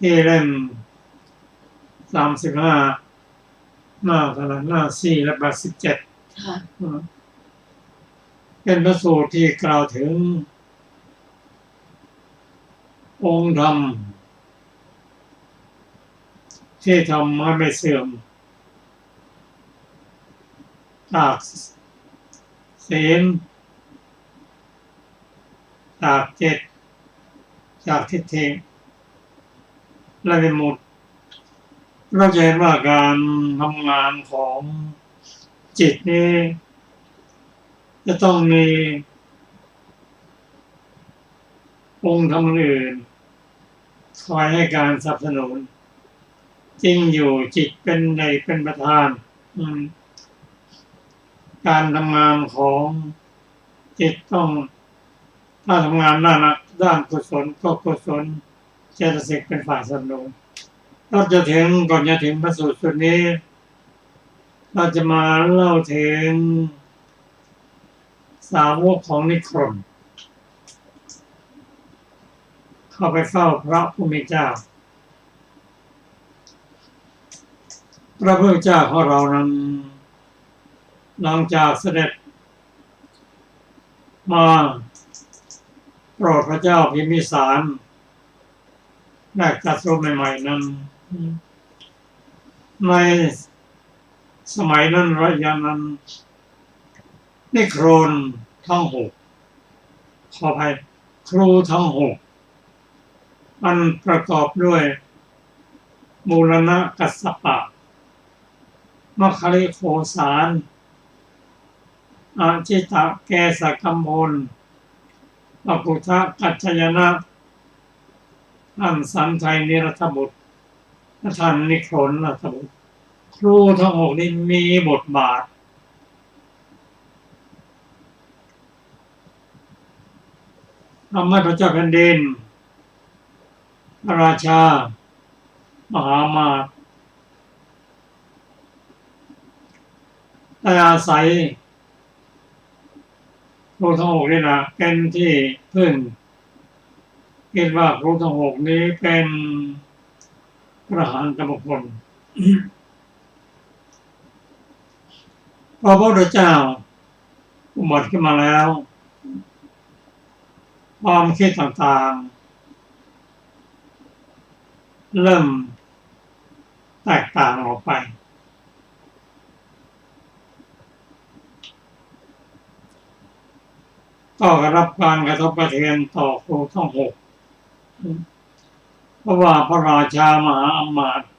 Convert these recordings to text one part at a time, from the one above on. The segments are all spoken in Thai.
ที่เล่ม35หน้าเท่าไหร่หน้า4และ87ค่ะเป็นพระสูตรที่กล่าวถึงองค์ธรรมที่ทำให้ไม่เสื่อมจากศีลจากจิตจากทิฏฐิและวิมุตติเราจะเห็นว่าการทำงานของจิตนี้จะต้องมีองค์ธรรมอื่นคอยให้การสนับสนุนจริงอยู่จิตเป็นในเป็นประธานการทำงานของจิตต้องถ้าทำงานด้านกุศลก็กุศลเจตสิกเป็นฝ่ายสนับสนุนก่อนจะถึงพระสูตรนี้เราจะมาเล่าถึงสาวกของนิครนเข้าไปเฝ้าพระผู้มีเจ้าพระพุทธเจ้าของเรานั้นหลังจากเสด็จมาโปรดพระเจ้าพิมพิสารแรกตรัสรู้ใหม่ๆนั้นในสมัยนั้นระยะนั้นนิครนทั้ง6ขออภัยครูทั้ง6มันประกอบด้วยมูลนะกัสสปะมัคคิริโคสารอาจิตะแกสกัมพลปกุทะกัจจยนะท่านสันชัยนิรัตบุตรท่านนิครนรัตบุตรครูทั้ง6นี้มีบทบาททำให้พระเจ้าแผ่นดินพระราชามหาอมาตย์ได้อาศัยครูทั้ง6นี่นะเป็นที่พึ่งคิดว่าครูทั้ง6นี้เป็นพระอรหันตบุคคลพอพระพุทธเจ้าอุบัติขึ้นมาแล้วความคิดต่างๆเริ่มแตกต่างออกไปก็รับการกระทบกระเทือนต่อครูทั้ง6เพราะว่าพระราชามหาอมาตย์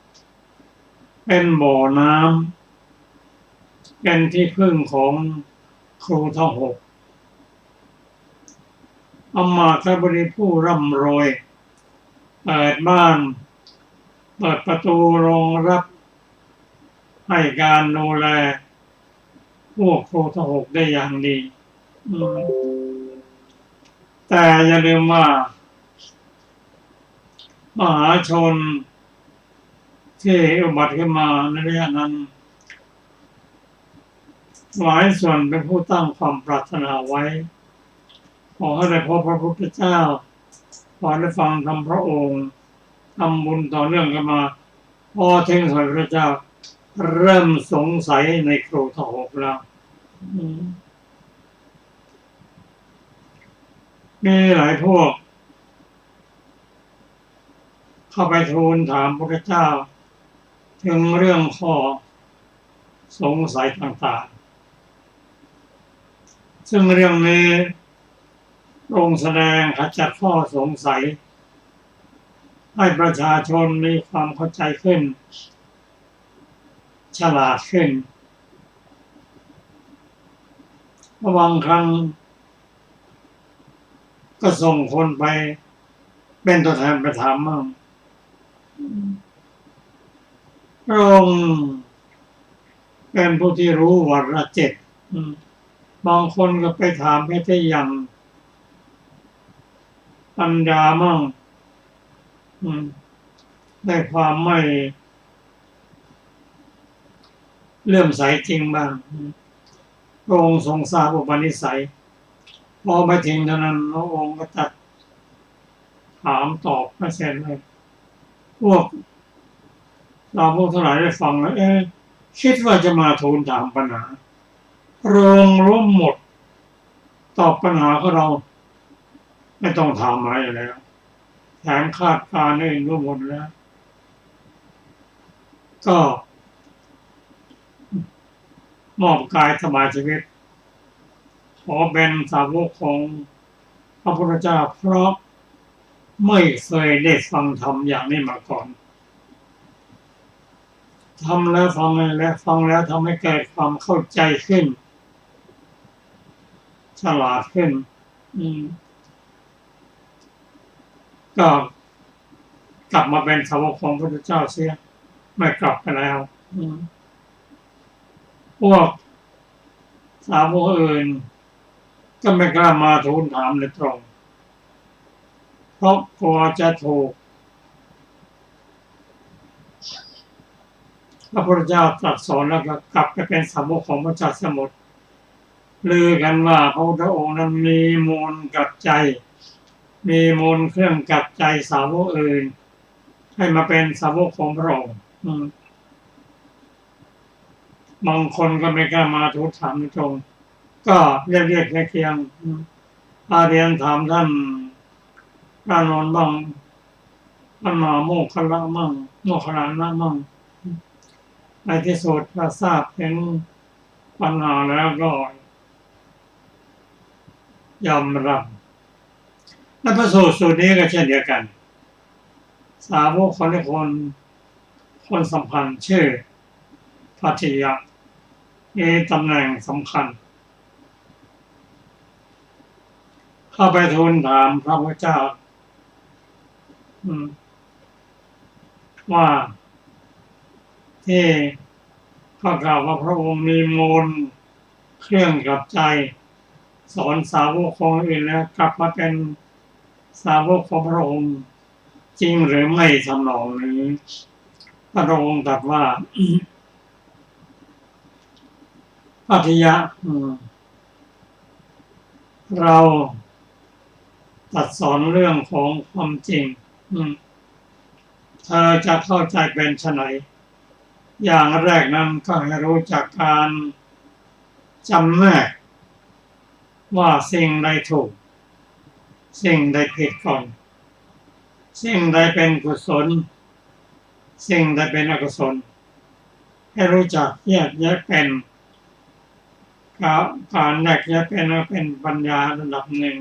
เป็นบ่อน้ำเป็นที่พึ่งของครูทั้ง6อมาตย์บริผู้ร่ำรวยเปิดบ้านเปิดประตูรองรับให้การดูแลพวกครูทั้ง6ได้อย่างดีแต่อย่าลืมว่ามหาชนที่อุบัติขึ้นมาในระยะนั้นหลายส่วนเป็นผู้ตั้งความปรารถนาไว้ขอให้ได้พบพระพุทธเจ้าขอได้ฟังธรรมพระองค์ทำบุญต่อเนื่องกันมาพอถึงสมัยพระเจ้าเริ่มสงสัยในครูทั้ง6แล้วมีหลายพวกเข้าไปทูลถามพระพุทธเจ้าถึงเรื่องข้อสงสัยต่างๆซึ่งเรื่องนี้ทรงแสดงขจัดข้อสงสัยให้ประชาชนมีความเข้าใจขึ้นฉลาดขึ้นบางครั้งก็ส่งคนไปเป็นตัวแทนไปถามมั่งพระองค์เป็นผู้ที่รู้วาระ7บางคนก็ไปถามแค่ที่อย่างปัญญามั่งได้ความไม่เลื่อมใสจริงบ้างพระองค์ทรงทราบอุปนิสัยพอไปถึงเท่านั้นพระองค์ก็ตัดถามตอบไม่เสร็จเลย พวกเราพวกทั้งหลายได้ฟังแล้วคิดว่าจะมาทูลถามปัญหาโรงร่มหมดตอบปัญหาของเราไม่ต้องถามอะไรแล้วแถมคาดการณ์เองรู้หมดแล้วก็มอบกายสบายชีวิตขอเป็นสาวกของพระพุทธเจ้าเพราะไม่เคยได้ฟังธรรมอย่างนี้มาก่อนทำแล้วฟังแล้วฟังแล้วทำให้เกิดความเข้าใจขึ้นฉลาดขึ้นก็กลับมาเป็นสาวกของพระพุทธเจ้าเสียไม่กลับไปแล้วพวกสาวกอื่นก็ไม่กล้ามาทูลถามโดยตรงเพราะกลัวจะถูกพระพุทธเจ้าตรัสสอนแล้วก็กลับไปเป็นสาวกของพระเจ้าสมุทรลือกันว่าพระพุทธองค์นั้นมีมูลกับใจมีมูลเครื่องกับใจสาวกอื่นให้มาเป็นสาวกของพระองค์บางคนก็ไม่กล้ามาทูลถามตรงก็เรียกเคียงอาเรียนถามท่านพระนนท์บ้างท่านมาโมคคัลละมั่งโมคคัลลานะมั่งในที่สุดก็ทราบถึงปัญหาแล้วก็ยอมรับและพระสูตรนี้ก็เช่นเดียวกันสาวกคนสำคัญชื่อภัททิยะมีตำแหน่งสำคัญเข้าไปทูลถามพระพุทธเจ้าว่าที่ข้ากล่าวว่าพระองค์มีมูลเครื่องกับใจสอนสาวกของอื่นแล้วกลับมาเป็นสาวกของพระองค์จริงหรือไม่ทำนองนี้พระองค์ตรัสว่าภัททิยะเราตรัสสอนเรื่องของความจริงเธอจะเข้าใจเป็นไฉนอย่างแรกนั้นก็ให้รู้จักการจำแนกว่าสิ่งใดถูกสิ่งใดผิดก่อนสิ่งใดเป็นกุศลสิ่งใดเป็นอกุศลให้รู้จักแยกแยะเป็นการแยกแยะเป็นปัญญาระดับหนึ่ง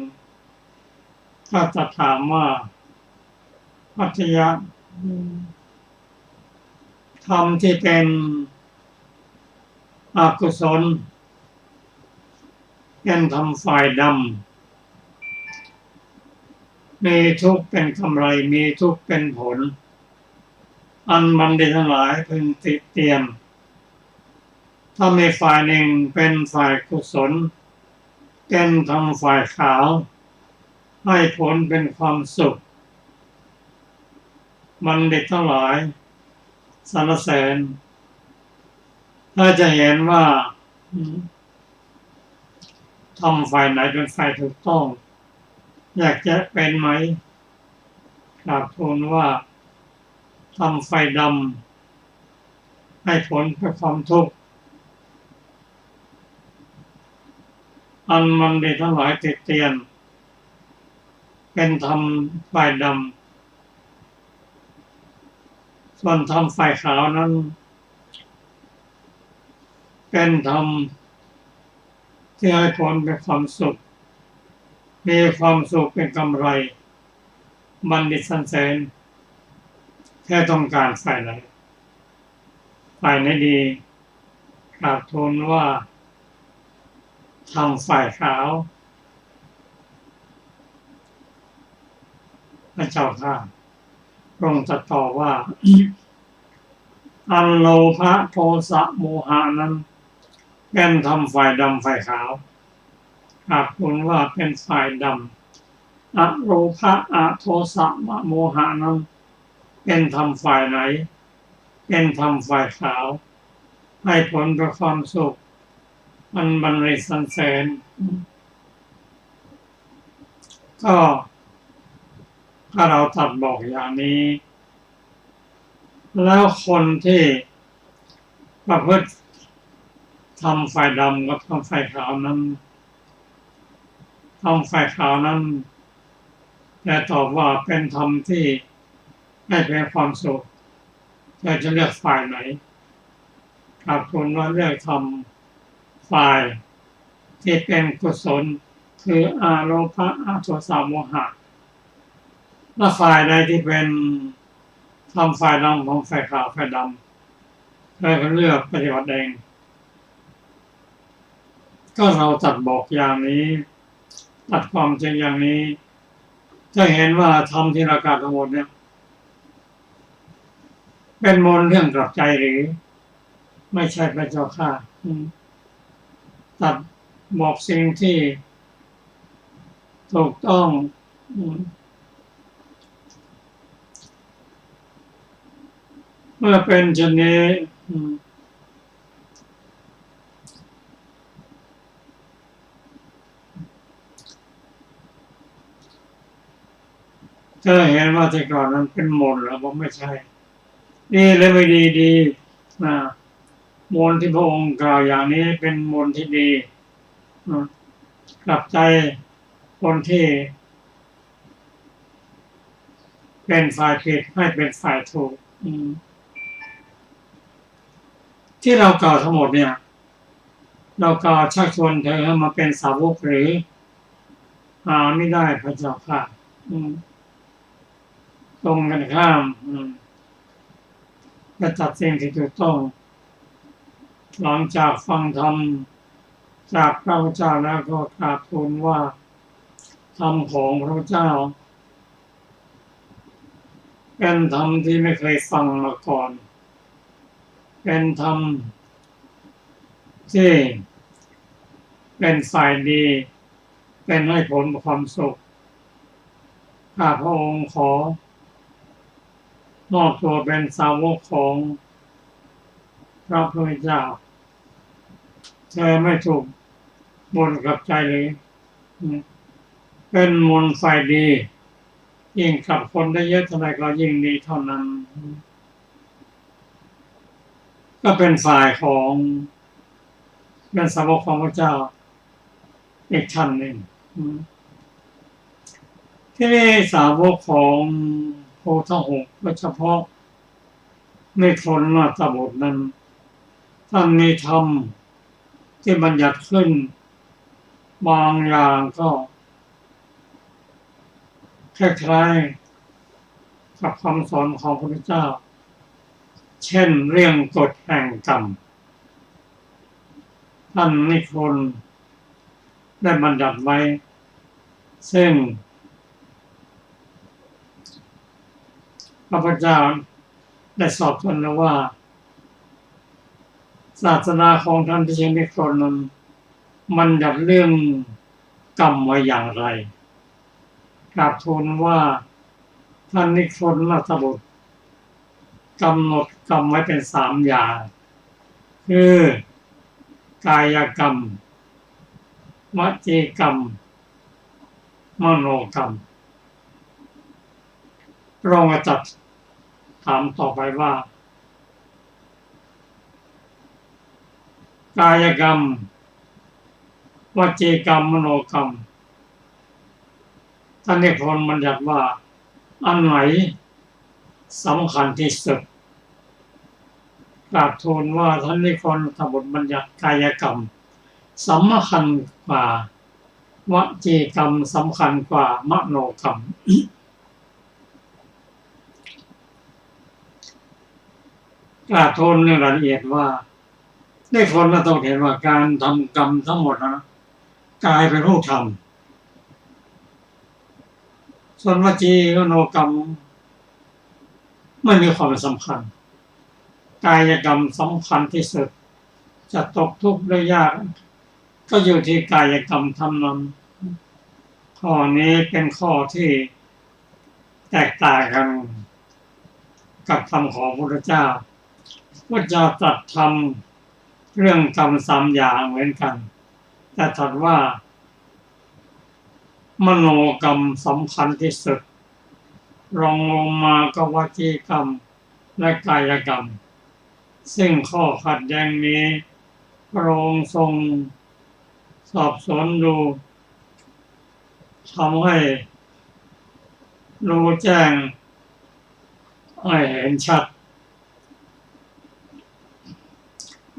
ถ้าจะถามว่าภัททิยะธรรมที่เป็นอกุศลเป็นธรรมฝ่ายดำมีทุกข์เป็นกำไรมีทุกข์เป็นผลอันบัณฑิตทั้งหลายพึงติเตียนถ้ามีฝ่ายหนึ่งเป็นฝ่ายกุศลเป็นธรรมฝ่ายขาวให้ผลเป็นความสุขบัณฑิตทั้งหลายสรรเสริญถ้าจะเห็นว่าทำฝ่ายไหนเป็นฝ่ายถูกต้องอยากจะเป็นไหมกราบทูลว่าทำฝ่ายดำให้ผลเป็นความทุกข์อันบัณฑิตทั้งหลายติเตียนเป็นธรรมฝ่ายดำส่วนธรรมฝ่ายขาวนั้นเป็นธรรมที่ให้ผลเป็นความสุขมีความสุขเป็นกำไรบัณฑิตสรรเสริญแค่ต้องการฝ่ายไหนดีกราบทูลว่าทำฝ่ายขาวพระเจ้าข้าพระองค์ตรัสต่อว่าอันโลภะโทสะโมหะนั้นเป็นธรรมฝ่ายดำฝ่ายขาวกราบทูลว่าเป็นฝ่ายดำอโลภะอโทสะโมหะนั้นเป็นธรรมฝ่ายไหนเป็นธรรมฝ่ายขาวให้ผลเป็นความสุขมันบรรลิสรรเสริญก็ถ้าเราตัดบอกอย่างนี้ แล้วคนที่ประพฤติทำฝ่ายดำกับทำฝ่ายขาวนั้นทำฝ่ายขาวนั้นแต่ตอบว่าเป็นธรรมที่ให้เป็นความสุขแต่จะเลือกฝ่ายไหนกราบทูลว่าเลือกทำฝ่ายที่เป็นกุศลคืออาโลภะอโทสะโมหะและฝ่ายใดที่เป็นทำฝ่ายดำของฝ่ายขาวฝ่ายดำเธอก็เลือกปฏิบัติเองก็เราตัดบอกอย่างนี้ตัดความจริงอย่างนี้จะเห็นว่าธรรมที่เรากล่าวทั้งหมดเนี่ยเป็นมนต์เรื่องกลับใจหรือไม่ใช่พระเจ้าค่ะตัดบอกสิ่งที่ถูกต้องเมื่อเป็นเช่นนี้ก็เห็นว่าแต่ก่อนนั้นเป็นมนต์แล้วผมไม่ใช่ดีเลยไม่ดีดีนะมนต์ที่พระองค์กล่าวอย่างนี้เป็นมนต์ที่ดีกลับใจคนที่เป็นฝ่ายผิดให้เป็นฝ่ายถูกที่เรากล่าวทั้งหมดเนี่ยเรากล่าวชักชวนเธอให้มาเป็นสาวกหรือไม่ได้พระเจ้าค่ะตรงกันข้ามจะจัดสิ่งที่ถูกต้องหลังจากฟังธรรมจากพระพุทธเจ้าแล้วก็กราบทูลว่าธรรมของพระพุทธเจ้าเป็นธรรมที่ไม่เคยฟังมาก่อนเป็นธรรมที่เป็นฝ่ายดีเป็นให้ผลความสุขข้าพระองค์ขอมอบตัวเป็นสาวกของพระพุทธเจ้าเธอไม่ถูกมนต์กลับใจเลยเป็นมนต์ฝ่ายดียิ่งกับคนได้เยอะเท่าไหร่ก็ยิ่งดีเท่านั้นก็เป็นฝ่ายของเป็นสาวกของพระเจ้าอีกชั้นหนึ่งที่นี่สาวกของโพธิหกโดยเฉพาะในคนนาตบุตรนั้นท่านมีธรรมที่บัญญัติขึ้นบางอย่างก็คล้ายๆกับคำสอนของพระพุทธเจ้าเช่นเรื่องกฎแห่งกรรมท่านนิพนธ์ได้บัญญัติไว้ซึ่งพระพุทธเจ้าได้สอบทวนแล้วว่าศาสนาของท่านที่ชื่อนิพนธ์นั้นบัญญัติเรื่องกรรมไว้อย่างไรกราบทูลว่าท่านนิพนธ์ราชบุตรกำหนดกรรมไว้เป็น3อย่างคือกายกรรมวจีกรรมมโนกรรมพระองค์จัดถามต่อไปว่ากายกรรมวจีกรรมมโนกรรมท่านนิพนธ์บัญญัติว่าอันไหนสำคัญที่สุดกราบทูลว่าท่านนิพนธ์บทบัญญัติกายกรรมสำคัญกว่าวจีกรรมสำคัญกว่ามโนกรรมกราบทูลในรายละเอียดว่านิพนธ์ต้องเห็นว่าการทำกรรมทั้งหมดนะกายเป็นผู้ทำส่วนวจีมโนกรรมไม่มีความสำคัญกายกรรมสำคัญที่สุดจะตกทุกข์ได้ยากก็อยู่ที่กายกรรมทำนั้นข้อนี้เป็นข้อที่แตกต่างกันกับคำของพระพุทธเจ้าพระเจ้าตรัสทำเรื่องกรรม3อย่างเหมือนกันแต่ตรัสว่ามโนกรรมสำคัญที่สุดรองลงมาก็วจีกรรม และกายกรรมซึ่งข้อขัดแย้งนี้พระองค์ทรงสอบสวนดูทำให้รู้แจ้งให้เห็นชัด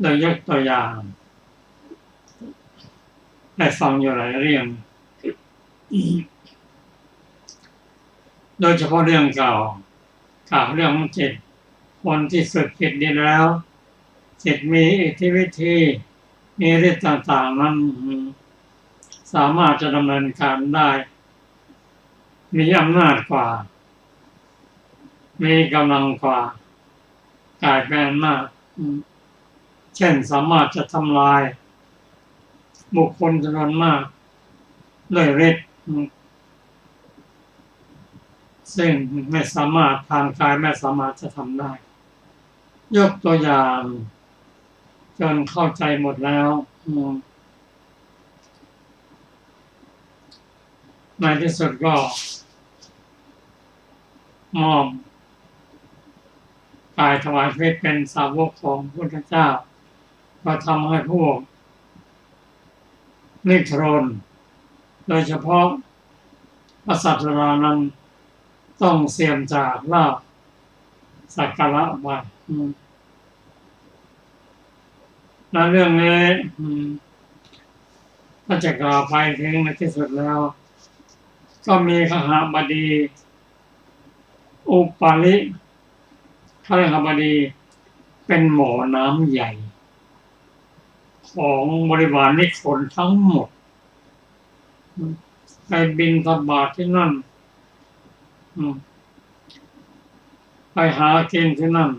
โดยยกตัวอย่างให้ฟังอยู่หลายเรื่องโดยเฉพาะเรื่องเก่าเรื่องของจิตคนที่ฝึกจิตดีแล้วจิตมีอิทธิวิธีมีฤทธิ์ต่างๆนั้นสามารถจะดำเนินการได้มีอำนาจกว่ามีกำลังกว่ากายเป็นมากเช่นสามารถจะทำลายบุคคลจำนวนมากด้วยฤทธิ์ซึ่งไม่สามารถทางกายไม่สามารถจะทำได้ยกตัวอย่างจนเข้าใจหมดแล้วในที่สุดก็มอบกายถวายเพศเป็นสาวกของพระพุทธเจ้าก็ทำให้พวกนิครนโดยเฉพาะพระสัตรานั้นต้องเสี่ยมจากลาภสักการะไปและเรื่องนี้ถ้าจะกล่าวไปถึงในที่สุดแล้วก็มีขหบดีอุปาลิขหบดีเป็นหมอน้ำใหญ่ของบริวารนิครนทั้งหมดไปบิณฑบาตที่นั่นไปหากินที่นั่น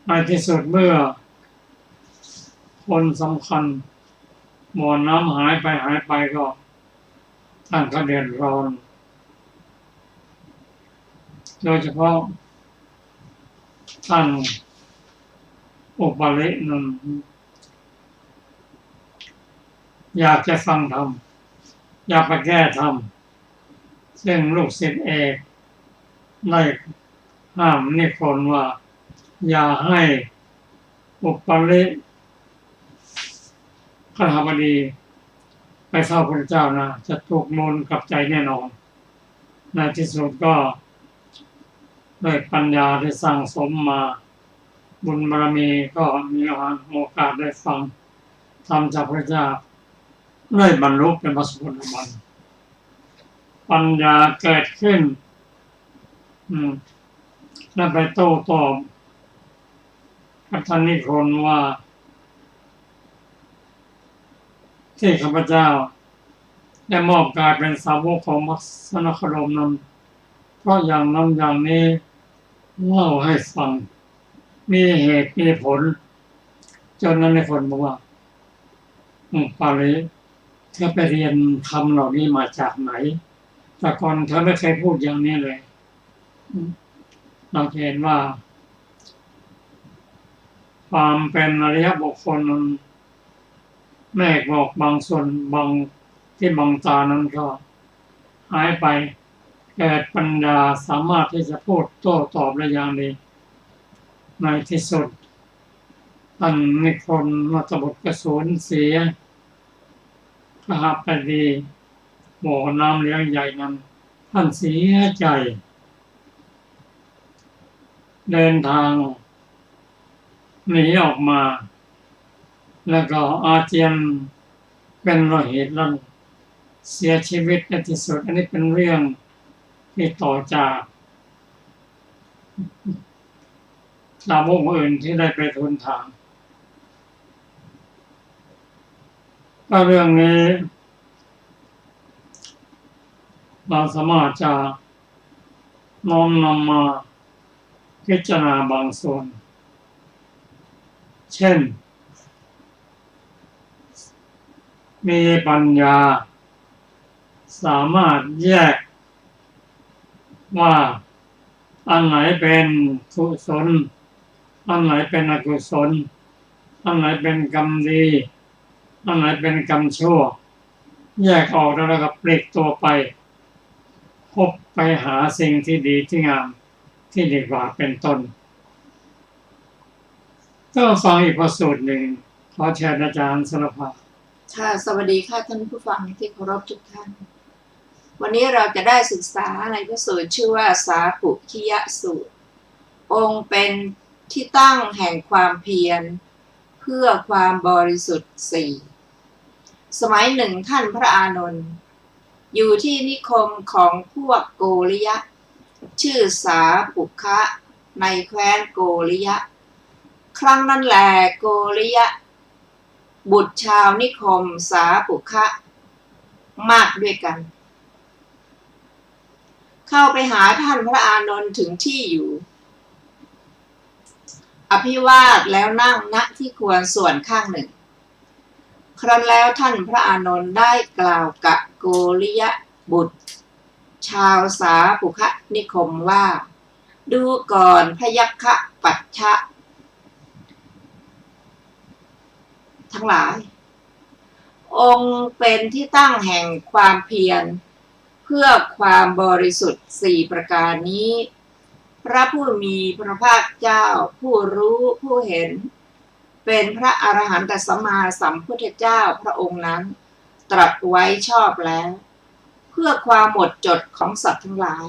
ในที่สุดเมื่อคนสำคัญหมอน้ำหายไปก็ท่านก็เดือดร้อนโดยเฉพาะท่านอุปาลินั้นอยากจะฟังธรรมอยากไปแก้ธรรมซึ่งลูกศิษย์เอกได้ห้ามนิครนว่าอย่าให้อุปาลิขหบดีไปเฝ้าพระเจ้านะจะถูกมนต์กลับใจแน่นอนในที่สุดก็ด้วยปัญญาได้สร้างสมมาบุญบารมีก็มีโอกาสได้ฟังธรรมจากพระเจ้าได้บรรลุเป็นพระโสดาบันปัญญาเกิดขึ้นและไปโต้ตอบพระท่านนิครนว่าที่ข้าพเจ้าได้มอบกายเป็นสาวกของพระสนครมนั้นเพราะอย่างนั้นอย่างนี้เล่าให้ฟังมีเหตุมีผลจนนั้นในคนบอกว่าปาลิเธอไปเรียนคำเหล่านี้มาจากไหนแต่ก่อนเธอไม่เคยพูดอย่างนี้เลยเราเห็นว่าความเป็นอริยบุคคลนั้นแม่บอกบางส่วนบางที่บางตานั้นก็หายไปเกิดปัญญาสามารถที่จะพูดโต้ตอบได้อย่างดีในที่สุดท่านนิครนมัตบุตรกระสูญเสียขหบดีบ่อน้ำเลี้ยงใหญ่นั้นท่านเสียใจเดินทางหนีออกมาแล้วก็อาเจียนเป็นโลหิตแล้วเสียชีวิตในที่สุดอันนี้เป็นเรื่องที่ต่อจากสาวกอื่นที่ได้ไปทูลถามก็เรื่องนี้เราสามารถจะน้อมนำมาพิจารณาบางส่วนเช่นมีปัญญาสามารถแยกว่าอันไหนเป็นกุศลอันไหนเป็นอกุศลอันไหนเป็นกรรมดีอันไหนเป็นกรรมชั่วแยกออกแล้วก็ปลีกตัวไปพบไปหาสิ่งที่ดีที่งาม ที่ดีกว่าเป็นต้นก็ฟังอีกพระสูตรหนึ่งขอเชิญอาจารย์สรภาค่ะสวัสดีค่ะท่านผู้ฟังที่เคารพทุกท่านวันนี้เราจะได้ศึกษาในพระสูตรชื่อว่าสาปุคิยสูตรองค์เป็นที่ตั้งแห่งความเพียรเพื่อความบริสุทธิ์สี่สมัยหนึ่งท่านพระอานนท์อยู่ที่นิคมของพวกโกริยะชื่อสาปุคะในแคว้นโกริยะครั้งนั้นแลโกริยะบุตรชาวนิคมสาปุคะมากด้วยกันเข้าไปหาท่านพระอานนท์ถึงที่อยู่อภิวาทแล้วนั่งณที่ควรส่วนข้างหนึ่งครั้นแล้วท่านพระอานนท์ได้กล่าวกับโกริยะบุตรชาวสาปุคะนิคมว่าดูก่อนพยัคฆปัชชะทั้งหลายองค์เป็นที่ตั้งแห่งความเพียรเพื่อความบริสุทธิ์สี่ประการนี้พระผู้มีพระภาคเจ้าผู้รู้ผู้เห็นเป็นพระอรหันตสัมมาสัมพุทธเจ้าพระองค์นั้นตรัสไว้ชอบแล้วเพื่อความหมดจดของสัตว์ทั้งหลาย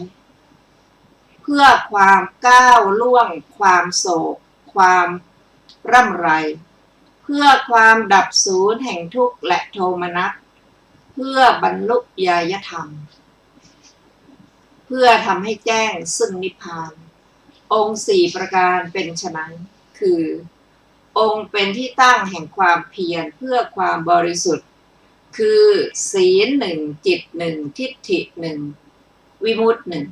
เพื่อความก้าวล่วงความโศกความร่ำไรเพื่อความดับสูญแห่งทุกข์และโทมนัสเพื่อบรรลุญาณธรรมเพื่อทำให้แจ้งซึ่งนิพพานองค์สี่ประการเป็นฉะนั้นคือองค์เป็นที่ตั้งแห่งความเพียรเพื่อความบริสุทธิ์คือศีลหนึ่งจิตหนึ่งทิฏฐิหนึ่งวิมุตติหนึ่ง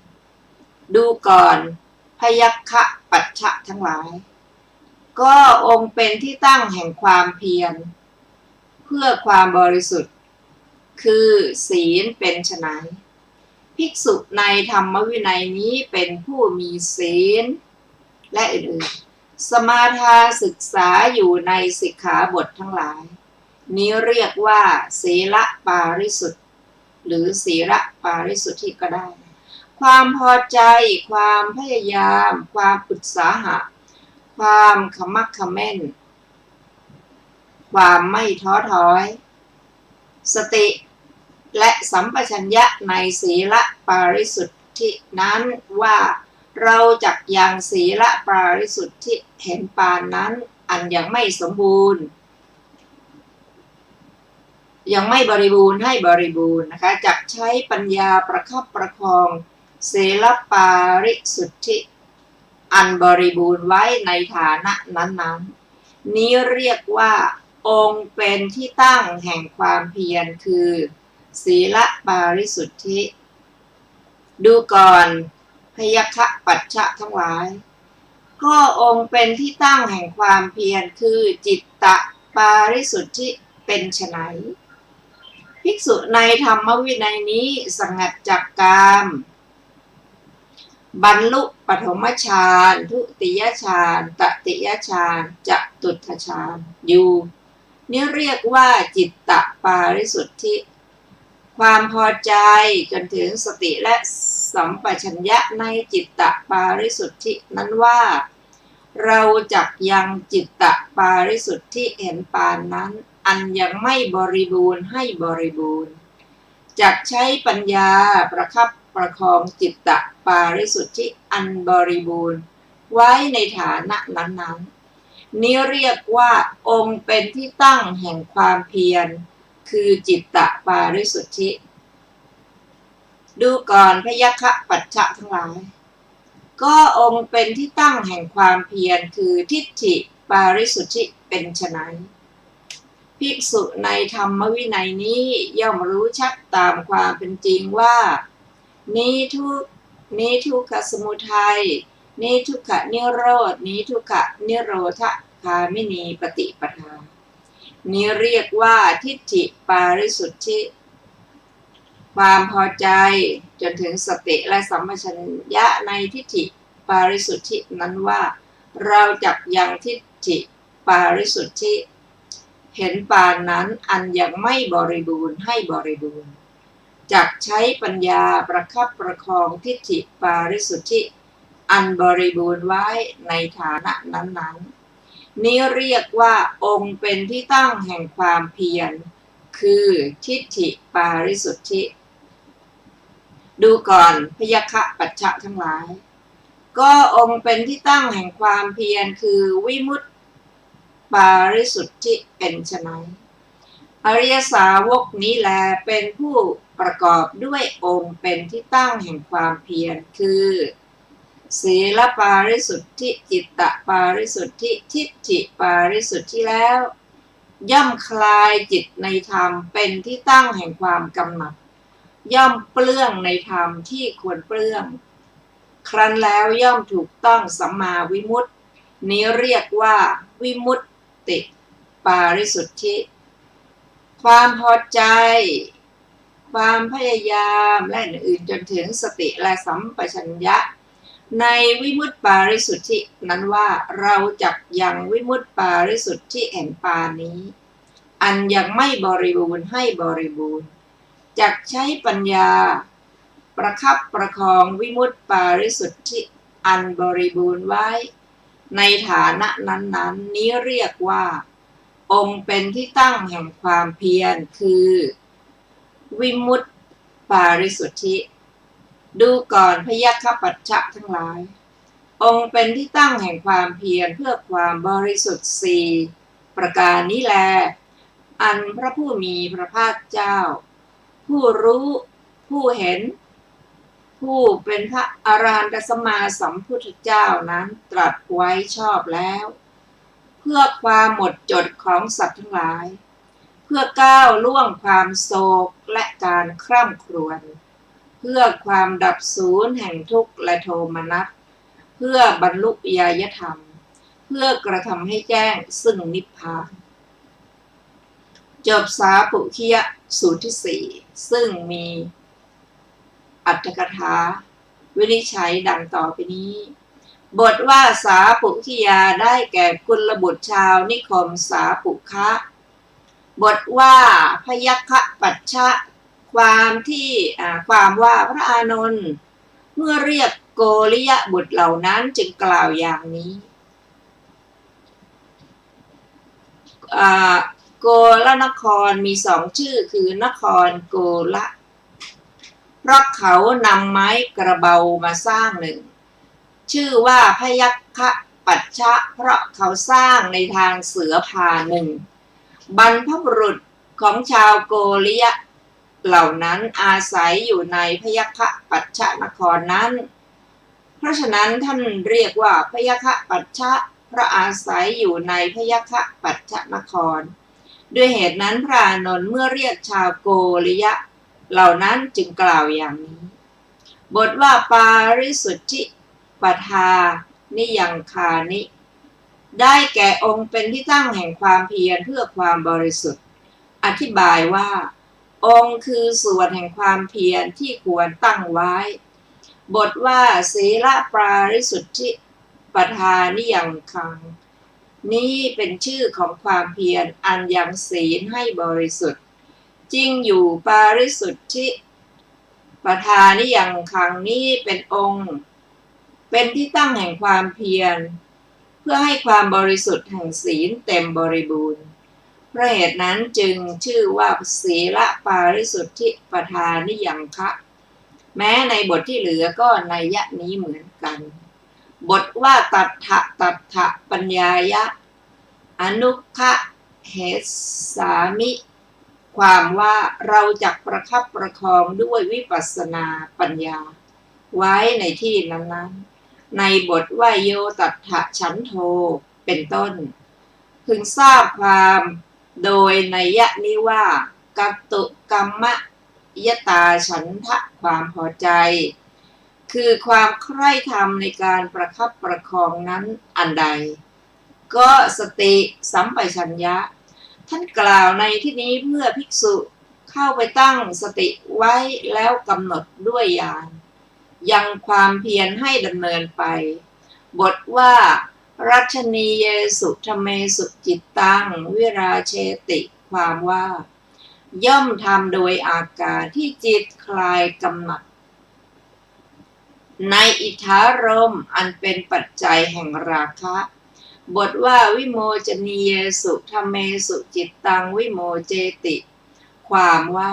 ดูก่อนพยัคฆปัชชะทั้งหลายก็องค์เป็นที่ตั้งแห่งความเพียรเพื่อความบริสุทธิ์คือศีลเป็นไฉนภิกษุในธรรมวินัยนี้เป็นผู้มีศีลและอื่นๆสมาทานศึกษาอยู่ในสิกขาบททั้งหลายนี้เรียกว่าศีลปาริสุทธิ์หรือศีลปาริสุทธิก็ได้ความพอใจความพยายามความอุตสาหะความขมักเขม้นความไม่ท้อถอยสติและสัมปชัญญะในศีลปาริสุทธินั้นว่าเราจักยังศีลปาริสุทธิเห็นปานนั้นอันยังไม่สมบูรณ์ยังไม่บริบูรณ์ให้บริบูรณ์นะคะจักใช้ปัญญาประคับประคองศีลปาริสุทธิอันบริบูรณ์ไว้ในฐานะนั้นๆนี้เรียกว่าองค์เป็นที่ตั้งแห่งความเพียรคือศีลปาริสุทธิดูก่อนพยัคฆปัชชะทั้งหลายก็องค์เป็นที่ตั้งแห่งความเพียรคือจิตตปาริสุทธิเป็นไฉนภิกษุในธรรมวินัยนี้สงัดจากกามบรรลุปฐมฌานทุติยฌานตติยฌานจตุตถฌานอยู่นี่เรียกว่าจิตตปาริสุทธิความพอใจจนถึงสติและสัมปชัญญะในจิตตปาริสุทธินั้นว่าเราจักยังจิตตปาริสุทธิเห็นปานนั้นอันยังไม่บริบูรณ์ให้บริบูรณ์จักใช้ปัญญาประคับประคองจิตตปาริสุทธิอันบริบูรณ์ไว้ในฐานะนั้นๆนี้เรียกว่าองค์เป็นที่ตั้งแห่งความเพียรคือจิตตปาริสุทธิดูก่อนพยัคฆปัชชะทั้งหลายก็องค์เป็นที่ตั้งแห่งความเพียรคือทิฏฐิปาริสุทธิเป็นไฉนภิกษุในธรรมวินัยนี้ย่อมรู้ชัดตามความเป็นจริงว่านี้ทุกขสมุทัยนี้ทุกขนิโรธนี้ทุกขนิโรธคามินีปฏิปทานี้เรียกว่าทิฏฐิปาริสุทธิความพอใจจนถึงสติและสัมปชัญญะในทิฏฐิปาริสุทธินั้นว่าเราจักยังทิฏฐิปาริสุทธิเห็นปานนั้นอันยังไม่บริบูรณ์ให้บริบูรณ์จักใช้ปัญญาประคับประคองทิฏฐิปาริสุทธิ อันบริบูรณ์ไว้ในฐานะนั้นๆนี้เรียกว่าองค์เป็นที่ตั้งแห่งความเพียรคือทิฏฐิปาริสุทธิ ดูก่อนพยคะปัจฉะทั้งหลายก็องค์เป็นที่ตั้งแห่งความเพียรคือวิมุตติปาริสุทธิเป็นไฉนอริยสาวกนี้แลเป็นผู้ประกอบด้วยองค์เป็นที่ตั้งแห่งความเพียรคือศีลปาริสุทธิจิตตปาริสุทธิทิฏฐิปาริสุทธิแล้วย่อมคลายจิตในธรรมเป็นที่ตั้งแห่งความกำหนัดย่อมเปลื้องในธรรมที่ควรเปลื้องครั้นแล้วย่อมถูกต้องสัมมาวิมุตตินี้เรียกว่าวิมุตติปาริสุทธิความพอใจความพยายามและอื่นๆจนถึงสติและสัมปชัญญะในวิมุตติปาริสุทธินั้นว่าเราจักยังวิมุตติปาริสุทธิแห่งปานี้อันยังไม่บริบูรณ์ให้บริบูรณ์จักใช้ปัญญาประคับประคองวิมุตติปาริสุทธิอันบริบูรณ์ไว้ในฐานะนั้นๆนี้เรียกว่าองค์เป็นที่ตั้งแห่งความเพียรคือวิมุตติปาริสุทธิดูก่อนพยัคฆปัจฉะทั้งหลายองค์เป็นที่ตั้งแห่งความเพียรเพื่อความบริสุทธิ์สี่ประการนี้แลอันพระผู้มีพระภาคเจ้าผู้รู้ผู้เห็นผู้เป็นพระอรหันตสัมมาสัมพุทธเจ้านั้นตรัสไว้ชอบแล้วเพื่อความหมดจดของสัตว์ทั้งหลายเพื่อก้าวล่วงความโศกและการคร่ำครวญเพื่อความดับสูญแห่งทุกข์และโทมนัสเพื่อบรรลุญาณธรรมเพื่อกระทำให้แจ้งซึ่งนิพพานจบสาปุคิยสูตรที่สี่ซึ่งมีอรรถกถาวินิจฉัยดังต่อไปนี้บทว่าสาปุคิยาได้แก่กุลบุตรชาวนิคมสาปุคะบทว่าพยัคฆปัจฉะความว่าพระอานนท์เมื่อเรียกโกริยบุตรเหล่านั้นจึงกล่าวอย่างนี้โกลนครมีสองชื่อคือนครโกละเพราะเขานำไม้กระเบามาสร้างหนึ่งชื่อว่าพยัคฆปัจฉะเพราะเขาสร้างในทางเสือพาหนึ่งบรรพบุรุษของชาวโกริยะเหล่านั้นอาศัยอยู่ในพยัคฆปัจฉะนครนั้นเพราะฉะนั้นท่านเรียกว่าพยัคฆปัจฉะเพราะอาศัยอยู่ในพยัคฆปัจฉะนครด้วยเหตุนั้นพระอานนท์เมื่อเรียกชาวโกริยะเหล่านั้นจึงกล่าวอย่างนี้บทว่าปาริสุทธิปทานิยังคานิได้แก่องค์เป็นที่ตั้งแห่งความเพียรเพื่อความบริสุทธิ์อธิบายว่าองค์คือส่วนแห่งความเพียรที่ควรตั้งไว้บทว่าศีลปาริสุทธิปทานิยังคังนี้เป็นชื่อของความเพียรอันยังศีลให้บริสุทธิ์จริงอยู่ปาริสุทธิปทานิยังคังนี้เป็นองค์เป็นที่ตั้งแห่งความเพียรเพื่อให้ความบริสุทธิ์แห่งศีลเต็มบริบูรณ์เพราะเหตุนั้นจึงชื่อว่าศีลปาริสุทธิปทานิยังคะแม้ในบทที่เหลือก็นัยยะนี้เหมือนกันบทว่าตัทธะปัญญายะอนุคะเหสามิความว่าเราจักประคับประคองด้วยวิปัสสนาปัญญาไว้ในที่นั้นๆในบทว่าโยตัทธะฉันโทเป็นต้นพึงทราบความโดยนัยยะนี้ว่ากัตตุกัมมะยตาฉันทะความพอใจคือความใคร่ธรรมในการประคับประคองนั้นอันใดก็สติสัมปชัญญะท่านกล่าวในที่นี้เพื่อภิกษุเข้าไปตั้งสติไว้แล้วกำหนดด้วยญาณยังความเพียรให้ดำเนินไปบทว่ารัชนีเยสุธเมสุจิตตังวิราเชติความว่าย่อมทำโดยอาการที่จิตคลายกำหนัด ในอิทธารมณ์อันเป็นปัจจัยแห่งราคะ บทว่าวิโมจนีเยสุธรรมเมสุจิตตังวิโมเจติ ความว่า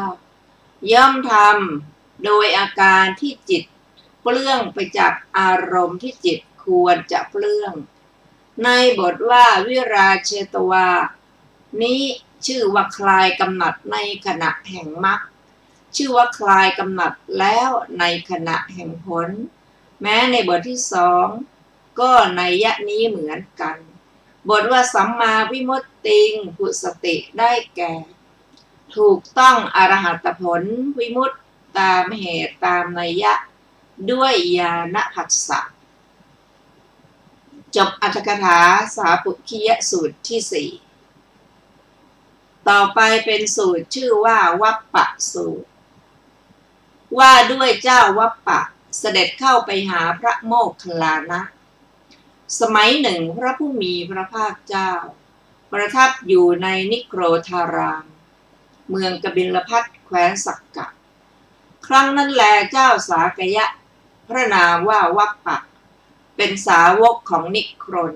ย่อมทำโดยอาการที่จิตเปลื้องไปจากอารมณ์ที่จิตควรจะเปลื้องในบทว่าวิราเชตวานี้ชื่อว่าคลายกำหนัดในขณะแห่งมรรคชื่อว่าคลายกำหนัดแล้วในขณะแห่งผลแม้ในบทที่สองก็นัยยะนี้เหมือนกันบทว่าสัมมาวิมุตติงผุสติได้แก่ถูกต้องอรหัตผลวิมุตติตามเหตุตามนัยยะด้วยญาณผัสสะจบอรรถกถาสาปุคิยสูตรที่สี่ต่อไปเป็นสูตรชื่อว่าวัปปะสูตรว่าด้วยเจ้าวัปปะเสด็จเข้าไปหาพระโมคคัลลานะสมัยหนึ่งพระผู้มีพระภาคเจ้าประทับอยู่ในนิโครธารามเมืองกบิลพัสแคว้นสักกะครั้งนั้นแลเจ้าสากยะพระนามว่าวัปปะเป็นสาวกของนิครน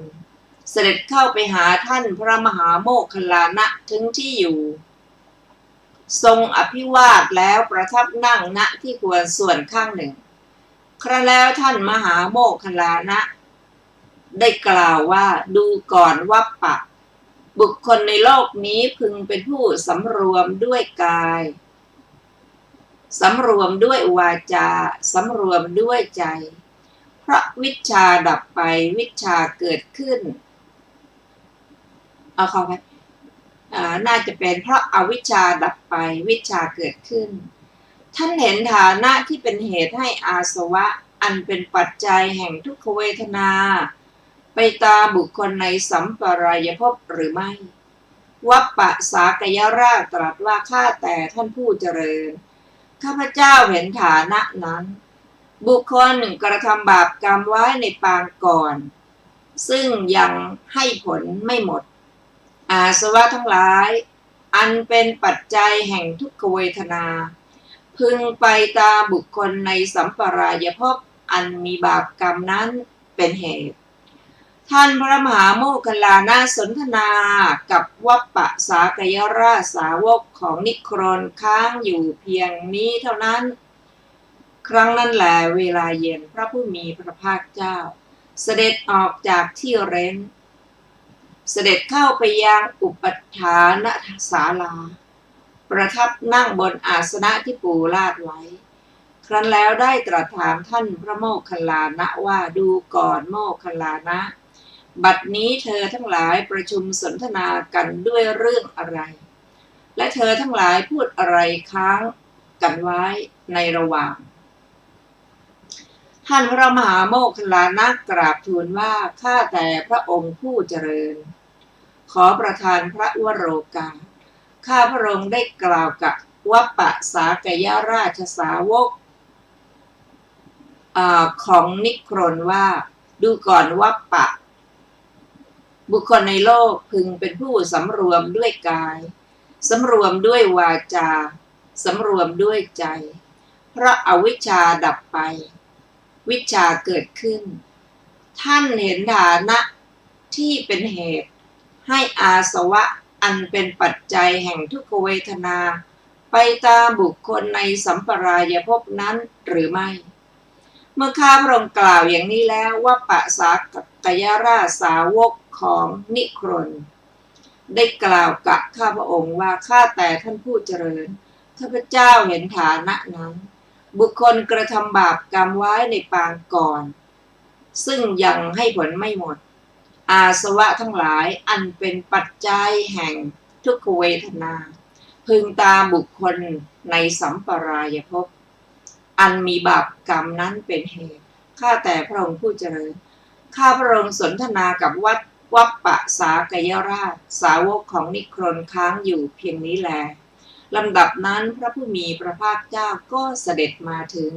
เสด็จเข้าไปหาท่านพระมหาโมคคัลลานะถึงที่อยู่ทรงอภิวาทแล้วประทับนั่งณที่ควรส่วนข้างหนึ่งครั้นแล้วท่านมหาโมคคัลลานะได้กล่าวว่าดูก่อนวัปปะบุคคลในโลกนี้พึงเป็นผู้สำรวมด้วยกายสำรวมด้วยวาจาสำรวมด้วยใจเพราะวิชชาดับไปวิชชาเกิดขึ้นขอไปน่าจะเป็นเพราะอวิชชาดับไปวิชชาเกิดขึ้นท่านเห็นฐานะที่เป็นเหตุให้อาสวะอันเป็นปัจจัยแห่งทุกขเวทนาไปตามบุคคลในสัมปรายภพหรือไม่วัปปะสากยราชตรัสว่าข้าแต่ท่านผู้เจริญข้าพเจ้าเห็นฐานะนั้นบุคคลหนึ่งกระทำบาปกรรมไว้ในปางก่อนซึ่งยังให้ผลไม่หมดอาสวะทั้งหลายอันเป็นปัจจัยแห่งทุกขเวทนาพึงไปตามบุคคลในสัมปรายภพอันมีบาปกรรมนั้นเป็นเหตุท่านพระมหาโมคคัลลานะสนทนากับวัปปะสากยราชสาวกของนิโครนค้างอยู่เพียงนี้เท่านั้นครั้งนั้นแลเวลาเย็นพระผู้มีพระภาคเจ้าเสด็จออกจากที่เร้นเสด็จเข้าไปยังอุปทานศาลาประทับนั่งบนอาสนะที่ปูลาดไว้ครั้นแล้วได้ตรัสถามท่านพระโมคคัลลานะว่าดูก่อนโมคคัลลานะบัดนี้เธอทั้งหลายประชุมสนทนากันด้วยเรื่องอะไรและเธอทั้งหลายพูดอะไรค้างกันไว้ในระหว่างท่านพระมหาโมคคัลลานะกราบทูลว่าข้าแต่พระองค์ผู้เจริญขอประทานพระวโรกาสข้าพระองค์ได้กล่าวกับวัปปะสากยราชสาวกของนิครนว่าดูก่อนวัปปะบุคคลในโลกพึงเป็นผู้สำรวมด้วยกายสำรวมด้วยวาจาสำรวมด้วยใจเพราะอวิชชาดับไปวิชชาเกิดขึ้นท่านเห็นฐานะที่เป็นเหตุให้อาสวะอันเป็นปัจจัยแห่งทุกขเวทนาไปตามบุคคลในสัมปรายภพนั้นหรือไม่เมื่อข้าพระองค์กล่าวอย่างนี้แล้วว่าปะสากยราชสาวกของนิครนได้กล่าวกับข้าพระองค์ว่าข้าแต่ท่านผู้เจริญข้าพเจ้าเห็นฐานะนั้นบุคคลกระทำบาปกรรมไว้ในปางก่อนซึ่งยังให้ผลไม่หมดอาสวะทั้งหลายอันเป็นปัจจัยแห่งทุกขเวทนาพึงตามบุคคลในสัมปรายภพอันมีบาปกรรมนั้นเป็นเหตุข้าแต่พระองค์ผู้เจริญข้าพระองค์สนทนากับวัปปะสากยราชสาวกของนิครนค้างอยู่เพียงนี้แลลำดับนั้นพระผู้มีพระภาคเจ้าก็เสด็จมาถึง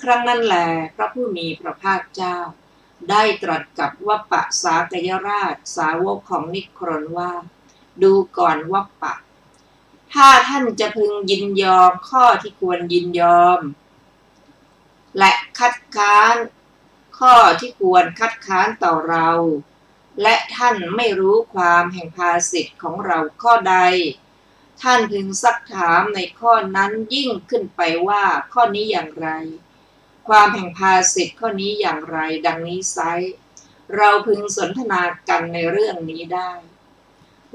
ครั้งนั้นแลพระผู้มีพระภาคเจ้าได้ตรัสกับวัปปะสากยราชสาวกของนิครนว่าดูก่อนวัปปะถ้าท่านจะพึงยินยอมข้อที่ควรยินยอมและค คัดค้านข้อที่ควรคัดค้านต่อเรา และท่านไม่รู้ความแห่งภาสิทธิ์ของเราข้อใดท่านพึงซักถามในข้อนั้นยิ่งขึ้นไปว่าข้อนี้อย่างไรความแห่งภาสิทธิ์ข้อนี้อย่างไรดังนี้ไซร้เราพึงสนทนากันในเรื่องนี้ได้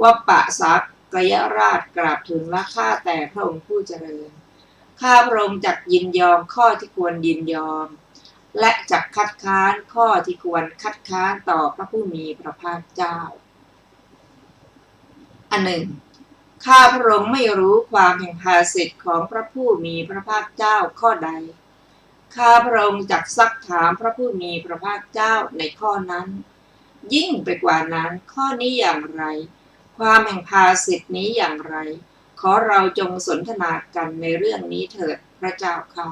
ว่าปะสักกยราชกราบทูลว่าข้าแต่พระองค์ผู้เจริญข้าพระองค์จักยินยอมข้อที่ควรยินยอมและจักคัดค้านข้อที่ควรคัดค้านต่อพระผู้มีพระภาคเจ้าอันหนึ่งข้าพระองค์ไม่รู้ความแห่งภาสิทธิ์ของพระผู้มีพระภาคเจ้าข้อใดข้าพระองค์จักซักถามพระผู้มีพระภาคเจ้าในข้อนั้นยิ่งไปกว่านั้นข้อนี้อย่างไรความแห่งภาสิทธิ์นี้อย่างไรขอเราจงสนทนากันในเรื่องนี้เถิดพระเจ้าค่ะ